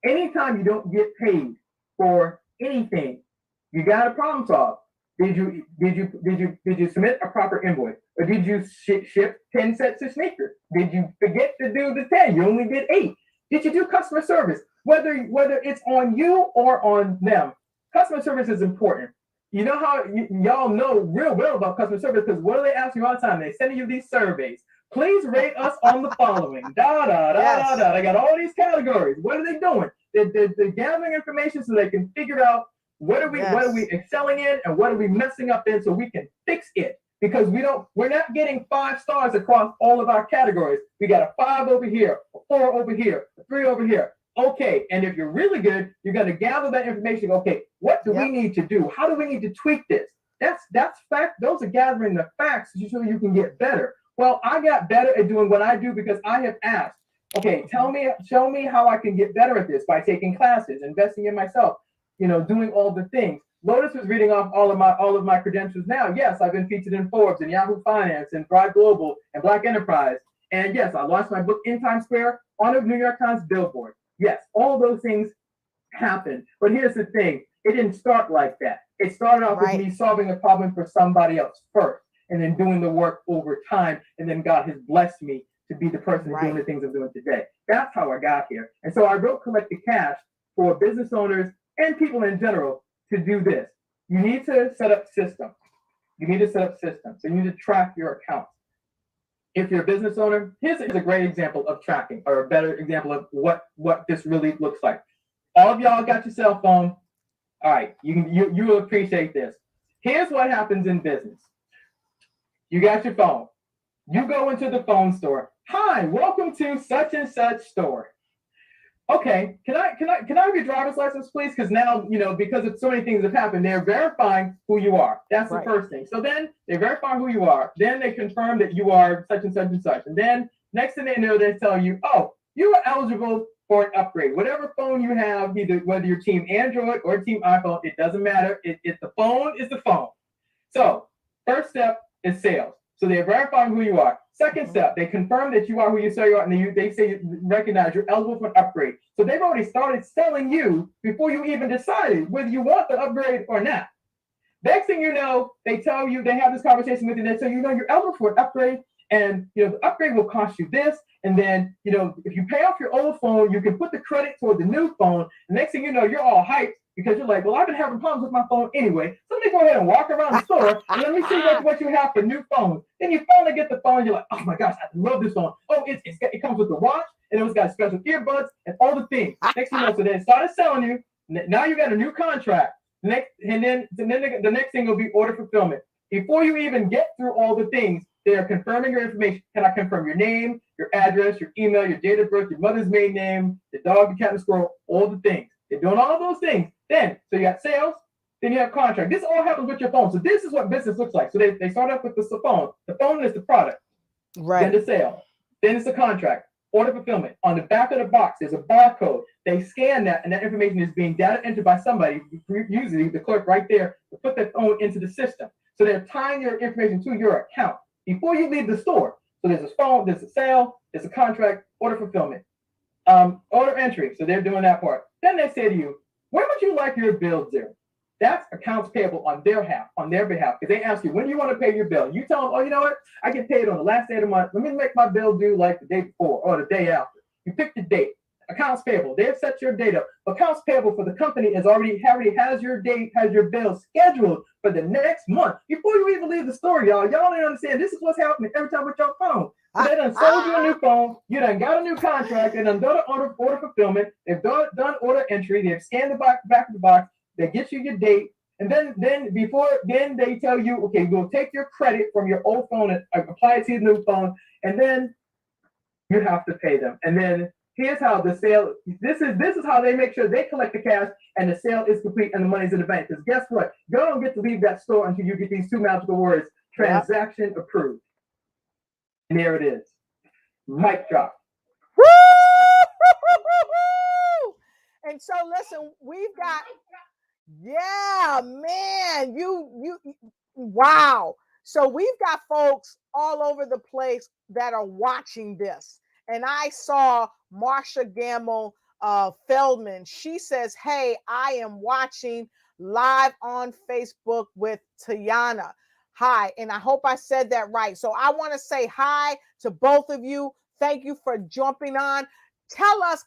Anytime you don't get paid for anything, you got to problem solve. Did you submit a proper invoice? Or did you ship 10 sets of sneakers? Did you forget to do the 10? You only did 8. Did you do customer service? Whether it's on you or on them, customer service is important. You know how y'all know real well about customer service, because what do they ask you all the time? They send you these surveys. Please rate us on the following. They got all these categories. What are they doing? They're gathering information so they can figure out what are we excelling in and what are we messing up in, so we can fix it. Because we're not getting 5 stars across all of our categories. We got a 5 over here, a 4 over here, a 3 over here. Okay, and if you're really good, you're going to gather that information. Okay, what do we need to do? How do we need to tweak this? That's fact. Those are gathering the facts so you can get better. Well, I got better at doing what I do because I have asked. Okay, show me how I can get better at this by taking classes, investing in myself, doing all the things. Lotus was reading off all of my credentials now. Yes, I've been featured in Forbes and Yahoo Finance and Thrive Global and Black Enterprise. And yes, I launched my book in Times Square on a New York Times billboard. Yes, all those things happened. But here's the thing. It didn't start like that. It started off with me solving a problem for somebody else first, and then doing the work over time. And then God has blessed me to be the person doing the things I'm doing today. That's how I got here. And so I wrote Collect the Cash for business owners and people in general to do this. You need to set up systems. So you need to track your accounts. If you're a business owner, here's a great example of tracking, or a better example of what this really looks like. All of y'all got your cell phone. All right, you will appreciate this. Here's what happens in business. You got your phone. You go into the phone store. Hi, welcome to such and such store. Okay, can I have your driver's license, please? Because now, because of so many things have happened, they're verifying who you are. That's the first thing. So then they verify who you are. Then they confirm that you are such and such and such. And then next thing they know, they tell you, oh, you are eligible for an upgrade. Whatever phone you have, whether you're team Android or team iPhone, it doesn't matter. The phone is the phone. So first step is sales. So they're verifying who you are. Second step, they confirm that you are who you say you are, and they say recognize you're eligible for an upgrade. So they've already started selling you before you even decided whether you want the upgrade or not. Next thing you know, they tell you, they have this conversation with you, and they say, you're eligible for an upgrade, and the upgrade will cost you this. And then, if you pay off your old phone, you can put the credit toward the new phone. The next thing you know, you're all hyped because you're like, well, I've been having problems with my phone anyway. So let me go ahead and walk around the store and let me see what you have for new phones. Then you finally get the phone. You're like, oh my gosh, I love this phone. Oh, it comes with the watch, and it's got special earbuds and all the things. Next thing you know, so they started selling you. Now you got a new contract. The next thing will be order fulfillment. Before you even get through all the things, they are confirming your information. Can I confirm your name, your address, your email, your date of birth, your mother's maiden name, the dog, the cat, and the squirrel, all the things. They're doing all those things. Then, so you got sales, then you have contract. This all happens with your phone. So this is what business looks like. So they start off with the phone. The phone is the product. Then the sale. Then it's the contract. Order fulfillment. On the back of the box, there's a barcode. They scan that, and that information is being data entered by somebody, usually the clerk right there, to put that phone into the system. So they're tying your information to your account before you leave the store. So there's a phone, there's a sale, there's a contract, order fulfillment, order entry. So they're doing that part. Then they say to you, where would you like your bill due? That's accounts payable on their behalf, because they ask you, when do you want to pay your bill? You tell them, oh, you know what? I get paid on the last day of the month. Let me make my bill due like the day before or the day after. You pick the date. Accounts payable, they have set your date up. Accounts payable for the company is already has your date, has your bill scheduled for the next month. Before you even leave the store, y'all don't understand. This is what's happening every time with your phone. So they done sold you a new phone. You done got a new contract. They done done order fulfillment. They've done order entry. They've scanned the back of the box. They get you your date. And then they tell you, okay, we'll take your credit from your old phone and apply it to your new phone. And then you have to pay them. And then here's how the sale, this is how they make sure they collect the cash and the sale is complete and the money's in the bank. Because guess what? You don't get to leave that store until you get these two magical words, transaction approved. And there it is. Mic drop. Woo! And so listen, we've got, yeah, man, you, wow. So we've got folks all over the place that are watching this. And I saw Marsha Gamble Feldman. She says, hey, I am watching live on Facebook with Tiana. Hi, and I hope I said that right. So I want to say hi to both of you. Thank you for jumping on. Tell us,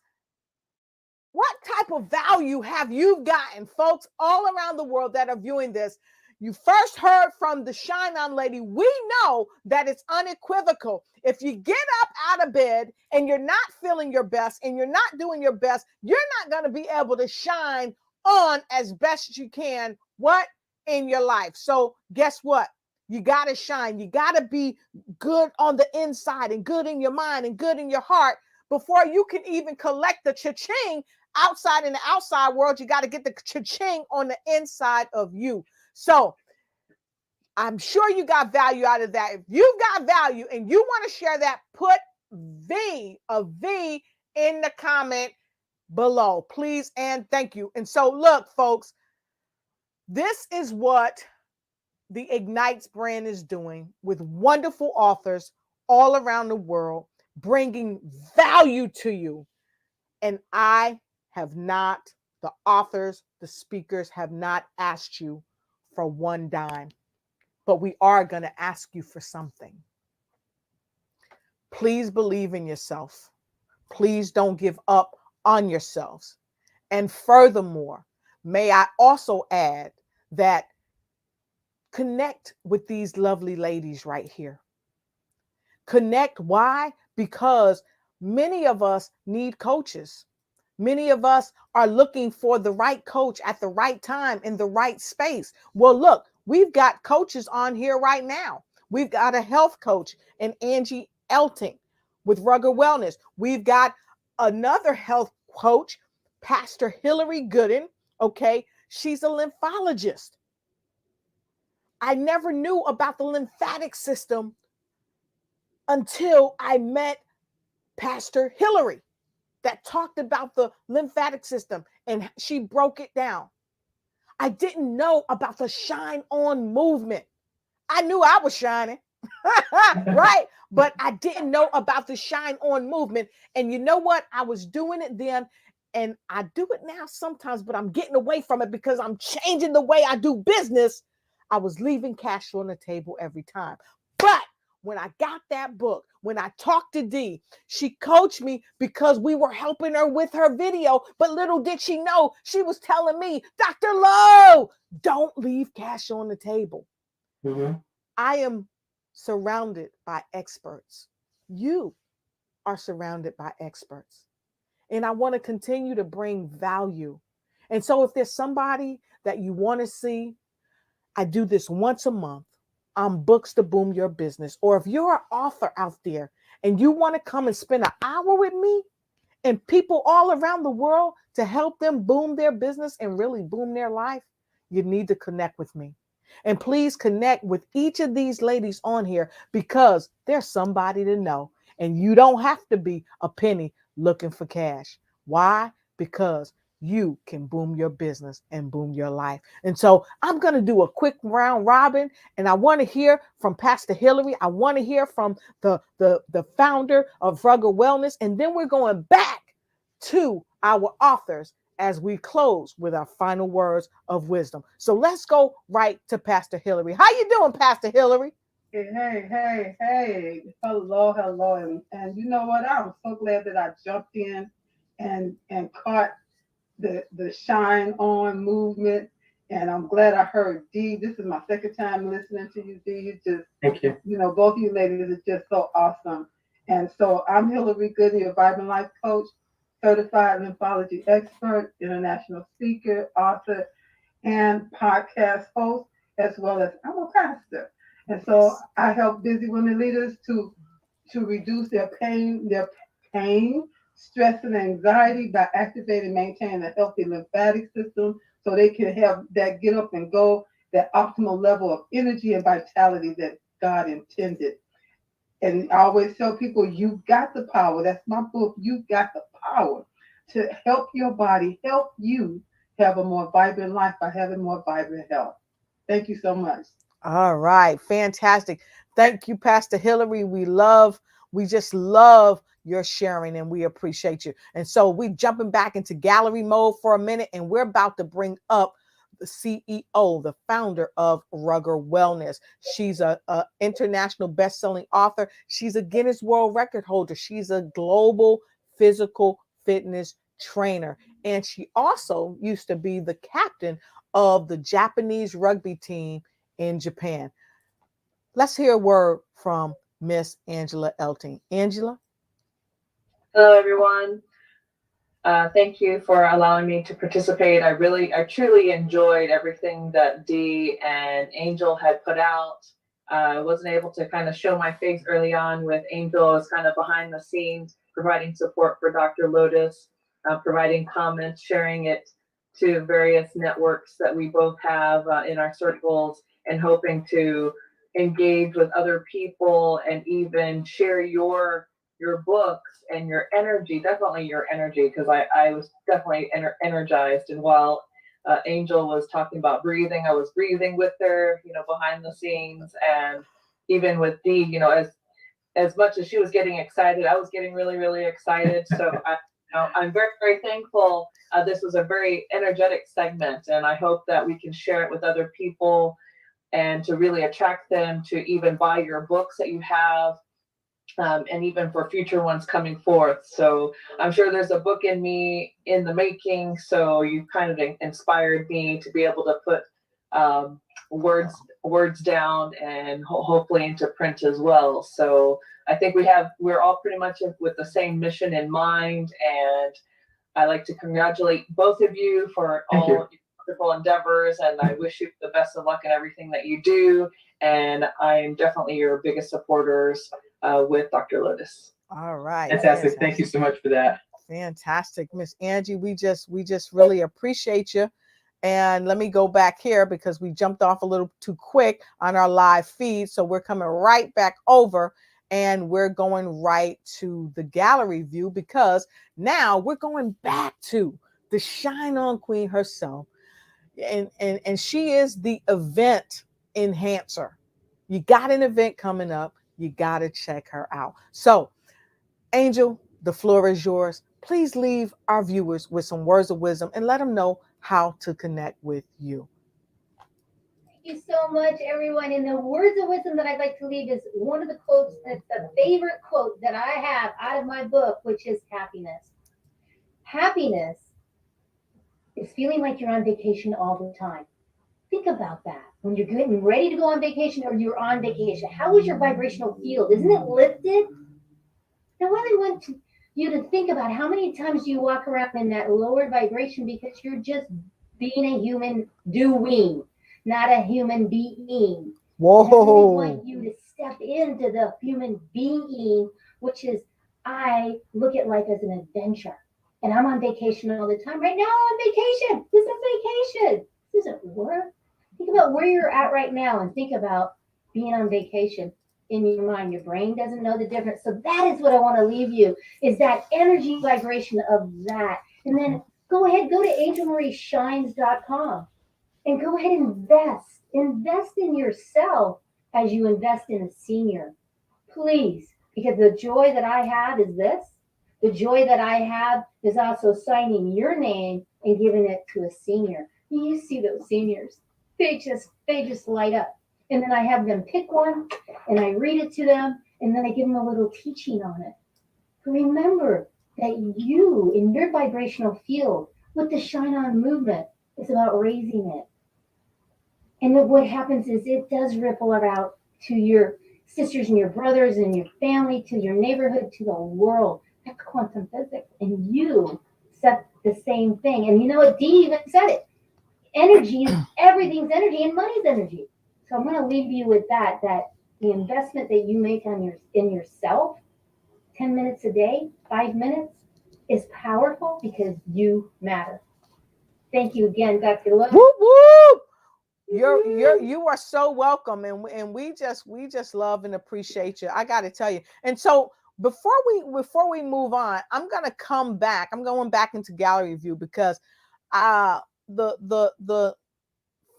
what type of value have you gotten, folks, all around the world that are viewing this? You first heard from the Shine On Lady. We know that it's unequivocal. If you get up out of bed and you're not feeling your best and you're not doing your best, you're not going to be able to shine on as best you can, what, in your life. So guess what? You got to shine. You got to be good on the inside and good in your mind and good in your heart before you can even collect the cha-ching outside in the outside world. You got to get the cha-ching on the inside of you. So I'm sure you got value out of that. If you've got value and you want to share that, put a V in the comment below, please and thank you. And so look, folks, this is what the Ignites brand is doing with wonderful authors all around the world, bringing value to you. And the authors, the speakers have not asked you for one dime, but we are going to ask you for something. Please believe in yourself. Please don't give up on yourselves. And furthermore, may I also add that connect with these lovely ladies right here. Connect. Why? Because many of us need coaches. Many of us are looking for the right coach at the right time in the right space. Well, look, we've got coaches on here right now. We've got a health coach and Angie Elting with Rugged Wellness. We've got another health coach, Pastor Hillary Gooden. Okay, she's a lymphologist. I never knew about the lymphatic system until I met Pastor Hillary, that talked about the lymphatic system, and she broke it down. I didn't know about the shine on movement. I knew I was shining, right? But I didn't know about the shine on movement. And you know what? I was doing it then, and I do it now sometimes, but I'm getting away from it because I'm changing the way I do business. I was leaving cash on the table every time. But when I got that book, when I talked to Dee, she coached me because we were helping her with her video. But little did she know, she was telling me, Dr. Lowe, don't leave cash on the table. Mm-hmm. I am surrounded by experts. You are surrounded by experts. And I want to continue to bring value. And so if there's somebody that you want to see, I do this once a month on Books to Boom Your Business. Or if you're an author out there and you want to come and spend an hour with me and people all around the world to help them boom their business and really boom their life, you need to connect with me. And please connect with each of these ladies on here because there's somebody to know. And you don't have to be a penny looking for cash. Why? Because you can boom your business and boom your life. And so I'm going to do a quick round robin, and I want to hear from Pastor Hillary. I want to hear from the founder of Rugged Wellness. And then we're going back to our authors as we close with our final words of wisdom. So let's go right to Pastor Hillary. How you doing, Pastor Hillary? Hey. Hello. And you know what? I'm so glad that I jumped in and caught the shine on movement. And I'm glad I heard Dee. This is my second time listening to you, Dee. You just, Thank you. both of you ladies are just so awesome. And so I'm Hillary Goodney, a Vibrant Life Coach, certified lymphology expert, international speaker, author, and podcast host, as well as I'm a pastor. And so I help busy women leaders to reduce their pain, stress, and anxiety by activating and maintaining a healthy lymphatic system so they can have that get up and go, that optimal level of energy and vitality that God intended. And I always tell people, you got the power. That's my book. You got the power to help your body, help you have a more vibrant life by having more vibrant health. Thank you so much. All right. Fantastic. Thank you, Pastor Hillary. We just love your sharing and we appreciate you. And so we're jumping back into gallery mode for a minute and we're about to bring up the CEO, the founder of Rugger Wellness. She's a international best-selling author. She's a Guinness World Record holder. She's a global physical fitness trainer. And she also used to be the captain of the Japanese rugby team in Japan. Let's hear a word from Miss Angela Elting. Angela? Hello, everyone. Thank you for allowing me to participate. I truly enjoyed everything that Dee and Angel had put out. I wasn't able to kind of show my face early on with Angel as kind of behind the scenes, providing support for Dr. Lotus, providing comments, sharing it to various networks that we both have in our circles, and hoping to engage with other people and even share your books and your energy, definitely your energy, because I was definitely energized. And while Angel was talking about breathing, I was breathing with her, behind the scenes. And even with Dee, as much as she was getting excited, I was getting really, really excited. So I'm very, very thankful. This was a very energetic segment, and I hope that we can share it with other people and to really attract them to even buy your books that you have. And even for future ones coming forth. So I'm sure there's a book in me in the making. So you kind of inspired me to be able to put words down and hopefully into print as well. So I think we're all pretty much with the same mission in mind. And I like to congratulate both of you for all your wonderful endeavors. And I wish you the best of luck in everything that you do. And I'm definitely your biggest supporters with Dr. Lotus. All right. Fantastic. Thank you so much for that. Fantastic. Miss Angie, we just really appreciate you. And let me go back here because we jumped off a little too quick on our live feed. So we're coming right back over and we're going right to the gallery view because now we're going back to the Shine On Queen herself. And she is the event enhancer. You got an event coming up. You got to check her out. So, Angel, the floor is yours. Please leave our viewers with some words of wisdom and let them know how to connect with you. Thank you so much, everyone. And the words of wisdom that I'd like to leave is one of the quotes, that's the favorite quote that I have out of my book, which is happiness. Happiness is feeling like you're on vacation all the time. Think about that. When you're getting ready to go on vacation or you're on vacation, how is your vibrational field? Isn't it lifted? Now, I really want you to think about how many times you walk around in that lowered vibration because you're just being a human doing, not a human being. Whoa. And I really want you to step into the human being, which is I look at life as an adventure. And I'm on vacation all the time. Right now, I'm on vacation. This is vacation. This isn't work. Think about where you're at right now and think about being on vacation in your mind. Your brain doesn't know the difference. So that is what I want to leave you, is that energy vibration of that. And then go ahead, go to angelmarieshines.com and go ahead and invest. Invest in yourself as you invest in a senior. Please, because the joy that I have is this. The joy that I have is also signing your name and giving it to a senior. You see those seniors, they just light up. And then I have them pick one and I read it to them and then I give them a little teaching on it. Remember that you, in your vibrational field, with the Shine On movement, is about raising it. And then what happens is it does ripple out to your sisters and your brothers and your family, to your neighborhood, to the world. That's quantum physics. And you set the same thing. And you know what? Dee even said it. Energy is everything's energy and money's energy. So I'm going to leave you with that the investment that you make in yourself, 10 minutes a day, 5 minutes, is powerful because you matter. Thank you again, Dr. Love. Whoop whoop. You are so welcome, and we just love and appreciate you. I got to tell you. And so before we move on, I'm gonna come back. I'm going back into gallery view because the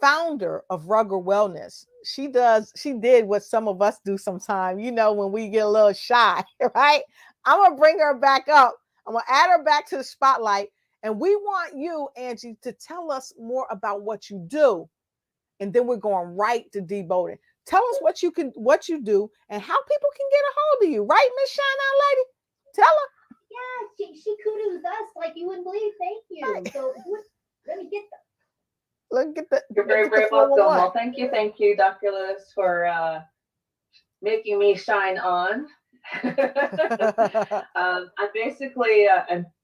founder of Rugger Wellness, she did what some of us do sometimes, you know, when we get a little shy, right? I'm gonna bring her back up. I'm gonna add her back to the spotlight, and we want you, Angie, to tell us more about what you do. And then we're going right to Dee Bowden. Tell us what you do and how people can get a hold of you, right, Miss Shine On Lady? Tell her. Yeah, she kudos us like you wouldn't believe. Thank you. Right. So let me get them. Look at the. You're very, very welcome. Well, thank you, Dr. Lewis, for making me shine on. I'm basically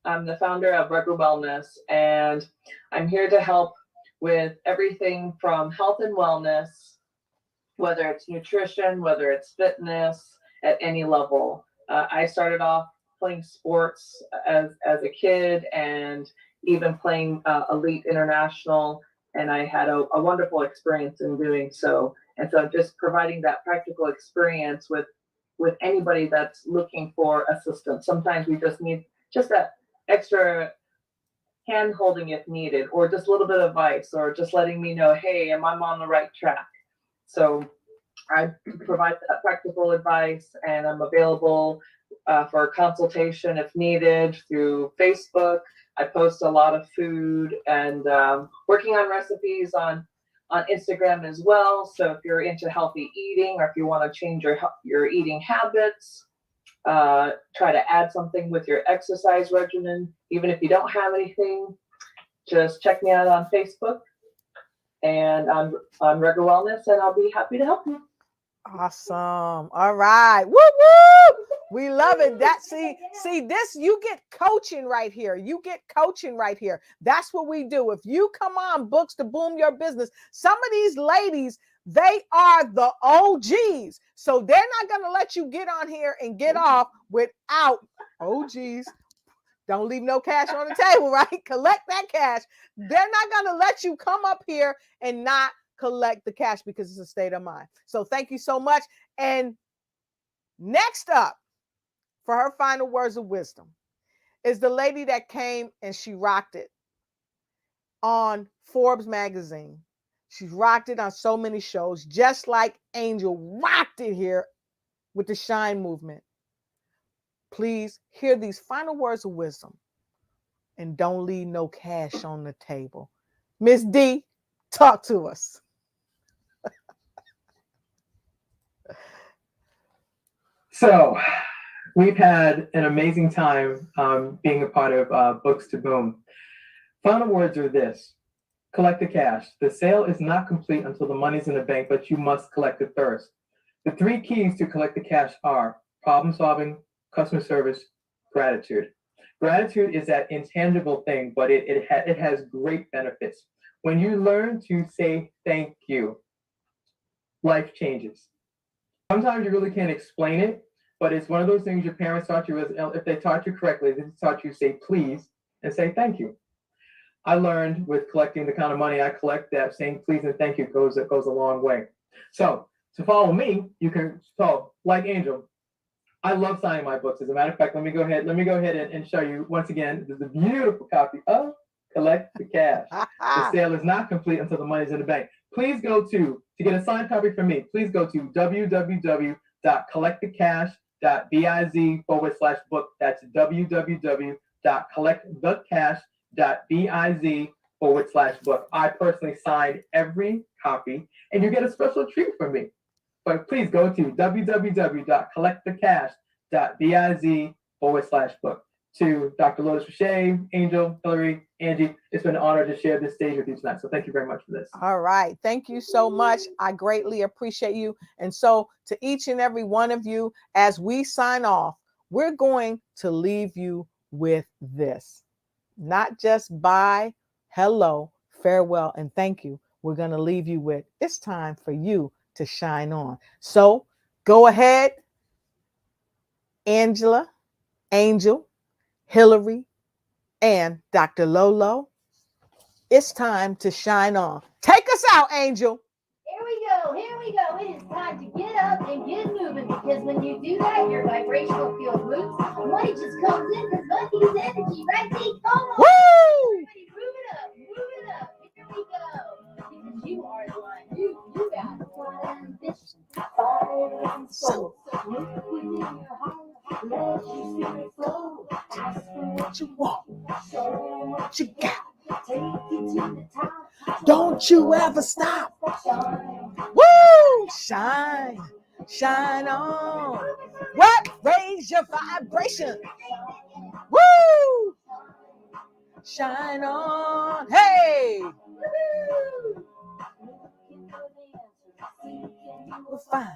I'm the founder of Rugger Wellness, and I'm here to help with everything from health and wellness, whether it's nutrition, whether it's fitness, at any level. I started off playing sports as a kid, and even playing Elite International, and I had a wonderful experience in doing so. And so just providing that practical experience with anybody that's looking for assistance. Sometimes we just need just that extra hand holding if needed, or just a little bit of advice, or just letting me know, hey, am I on the right track? So I provide that practical advice, and I'm available for a consultation if needed through Facebook. I post a lot of food and working on recipes on Instagram as well. So if you're into healthy eating, or if you want to change your eating habits, try to add something with your exercise regimen. Even if you don't have anything, just check me out on Facebook and on Rugger Wellness, and I'll be happy to help you. Awesome. All right. Woo woo. We love it. That see this, you get coaching right here. You get coaching right here. That's what we do. If you come on Books to Boom Your Business, some of these ladies, they are the OGs. So they're not going to let you get on here and get off without OGs. Don't leave no cash on the table, right? Collect that cash. They're not going to let you come up here and not collect the cash because it's a state of mind. So thank you so much. And next up, for her final words of wisdom, is the lady that came and she rocked it on Forbes magazine. She's rocked it on so many shows, just like Angel rocked it here with the Shine movement. Please hear these final words of wisdom and don't leave no cash on the table. Miss D, talk to us. So we've had an amazing time being a part of Books to Boom. Final words are this: collect the cash. The sale is not complete until the money's in the bank, but you must collect it first. The 3 keys to collect the cash are problem solving, customer service, gratitude. Gratitude is that intangible thing, but it has great benefits. When you learn to say thank you, life changes. Sometimes you really can't explain it, but it's one of those things your parents taught you. If they taught you correctly, they taught you to say please and say thank you. I learned with collecting the kind of money I collect that saying please and thank you goes a long way. So to follow me, you can like Angel. I love signing my books. As a matter of fact, let me go ahead and show you once again. This is a beautiful copy of Collect the Cash. The sale is not complete until the money's in the bank. Please go to get a signed copy from me, please go to www.collectthecash.com. www.collectthecash.biz/book. That's www.collectthecash.biz/book. I personally signed every copy, and you get a special treat from me. But please go to www.collectthecash.biz/book. To Dr. Lotus Richey, Angel, Hillary, Angie, it's been an honor to share this stage with you tonight. So thank you very much for this. All right. Thank you so much. I greatly appreciate you. And so to each and every one of you, as we sign off, we're going to leave you with this. Not just bye, hello, farewell, and thank you. We're going to leave you with, it's time for you to shine on. So go ahead, Angela, Angel, Hillary, and Dr. Lolo. It's time to shine on. Take us out, Angel. Here we go. Here we go. It is time to get up and get moving, because when you do that, your vibrational field moves. Money just comes in because money is energy, right? Come on. Woo! Everybody move it up. Move it up. Here we go. Because you are the one. You got ambition. Fire and soul. Look within your heart. Let your spirit flow. Ask for what you want. Show what you got. Take it to the top. Don't you ever stop. Shine. Woo! Shine. Shine on. What? Raise your vibration. Woo! Shine on. Hey! We're fine.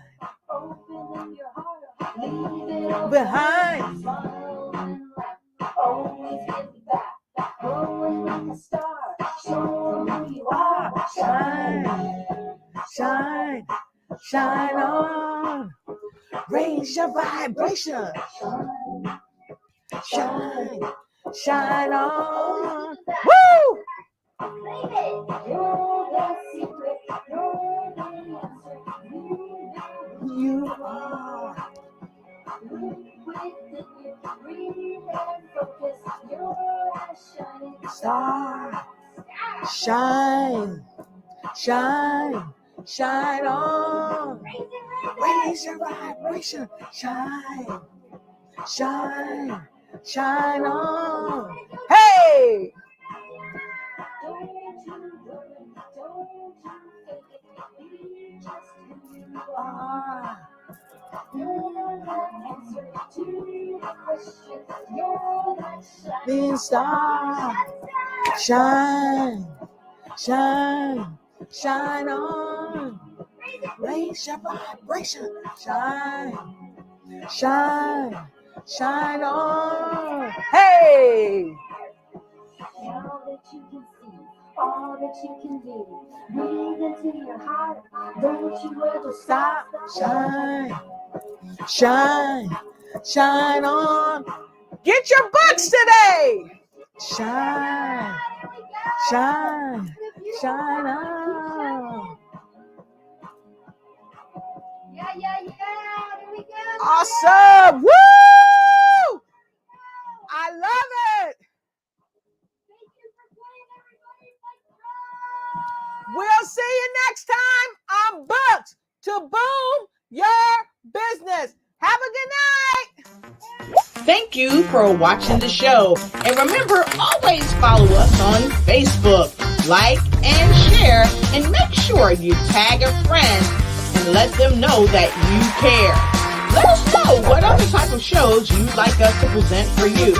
Open your heart. Leave it all Behind. Smile and laugh. Always give it back. Glowing like a star. Show who you are. Shine. Shine. Shine on. Raise your vibration. Shine. Shine on. Woo! Baby, you're the secret. You're the answer. You are. Look within you. Breathe and focus. You're a shining Star. Shine. Shine. Shine on. Raise your vibration. Shine. Shine. Shine on. Hey! Don't you worry. Don't you fake it. Be just who you are. You're the answer to the question. You're that Being shining star. Shine. Shine. Shine on. Raise your vibration. Shine. Shine. Shine on. Hey! Now that you can see all that you can do, breathe into your heart. Don't you ever Stop. Shine. Shine. Shine on. Get your books today. Shine. Shine. Shine on. Yeah. Here we go. Awesome. Woo! I love it. Thank you for playing, everybody. We'll see you next time on Books to Boom Your Business. Have a good night. Thank you for watching the show. And remember, always follow us on Facebook. Like and share, and make sure you tag a friend and let them know that you care. Let us know what other type of shows you'd like us to present for you.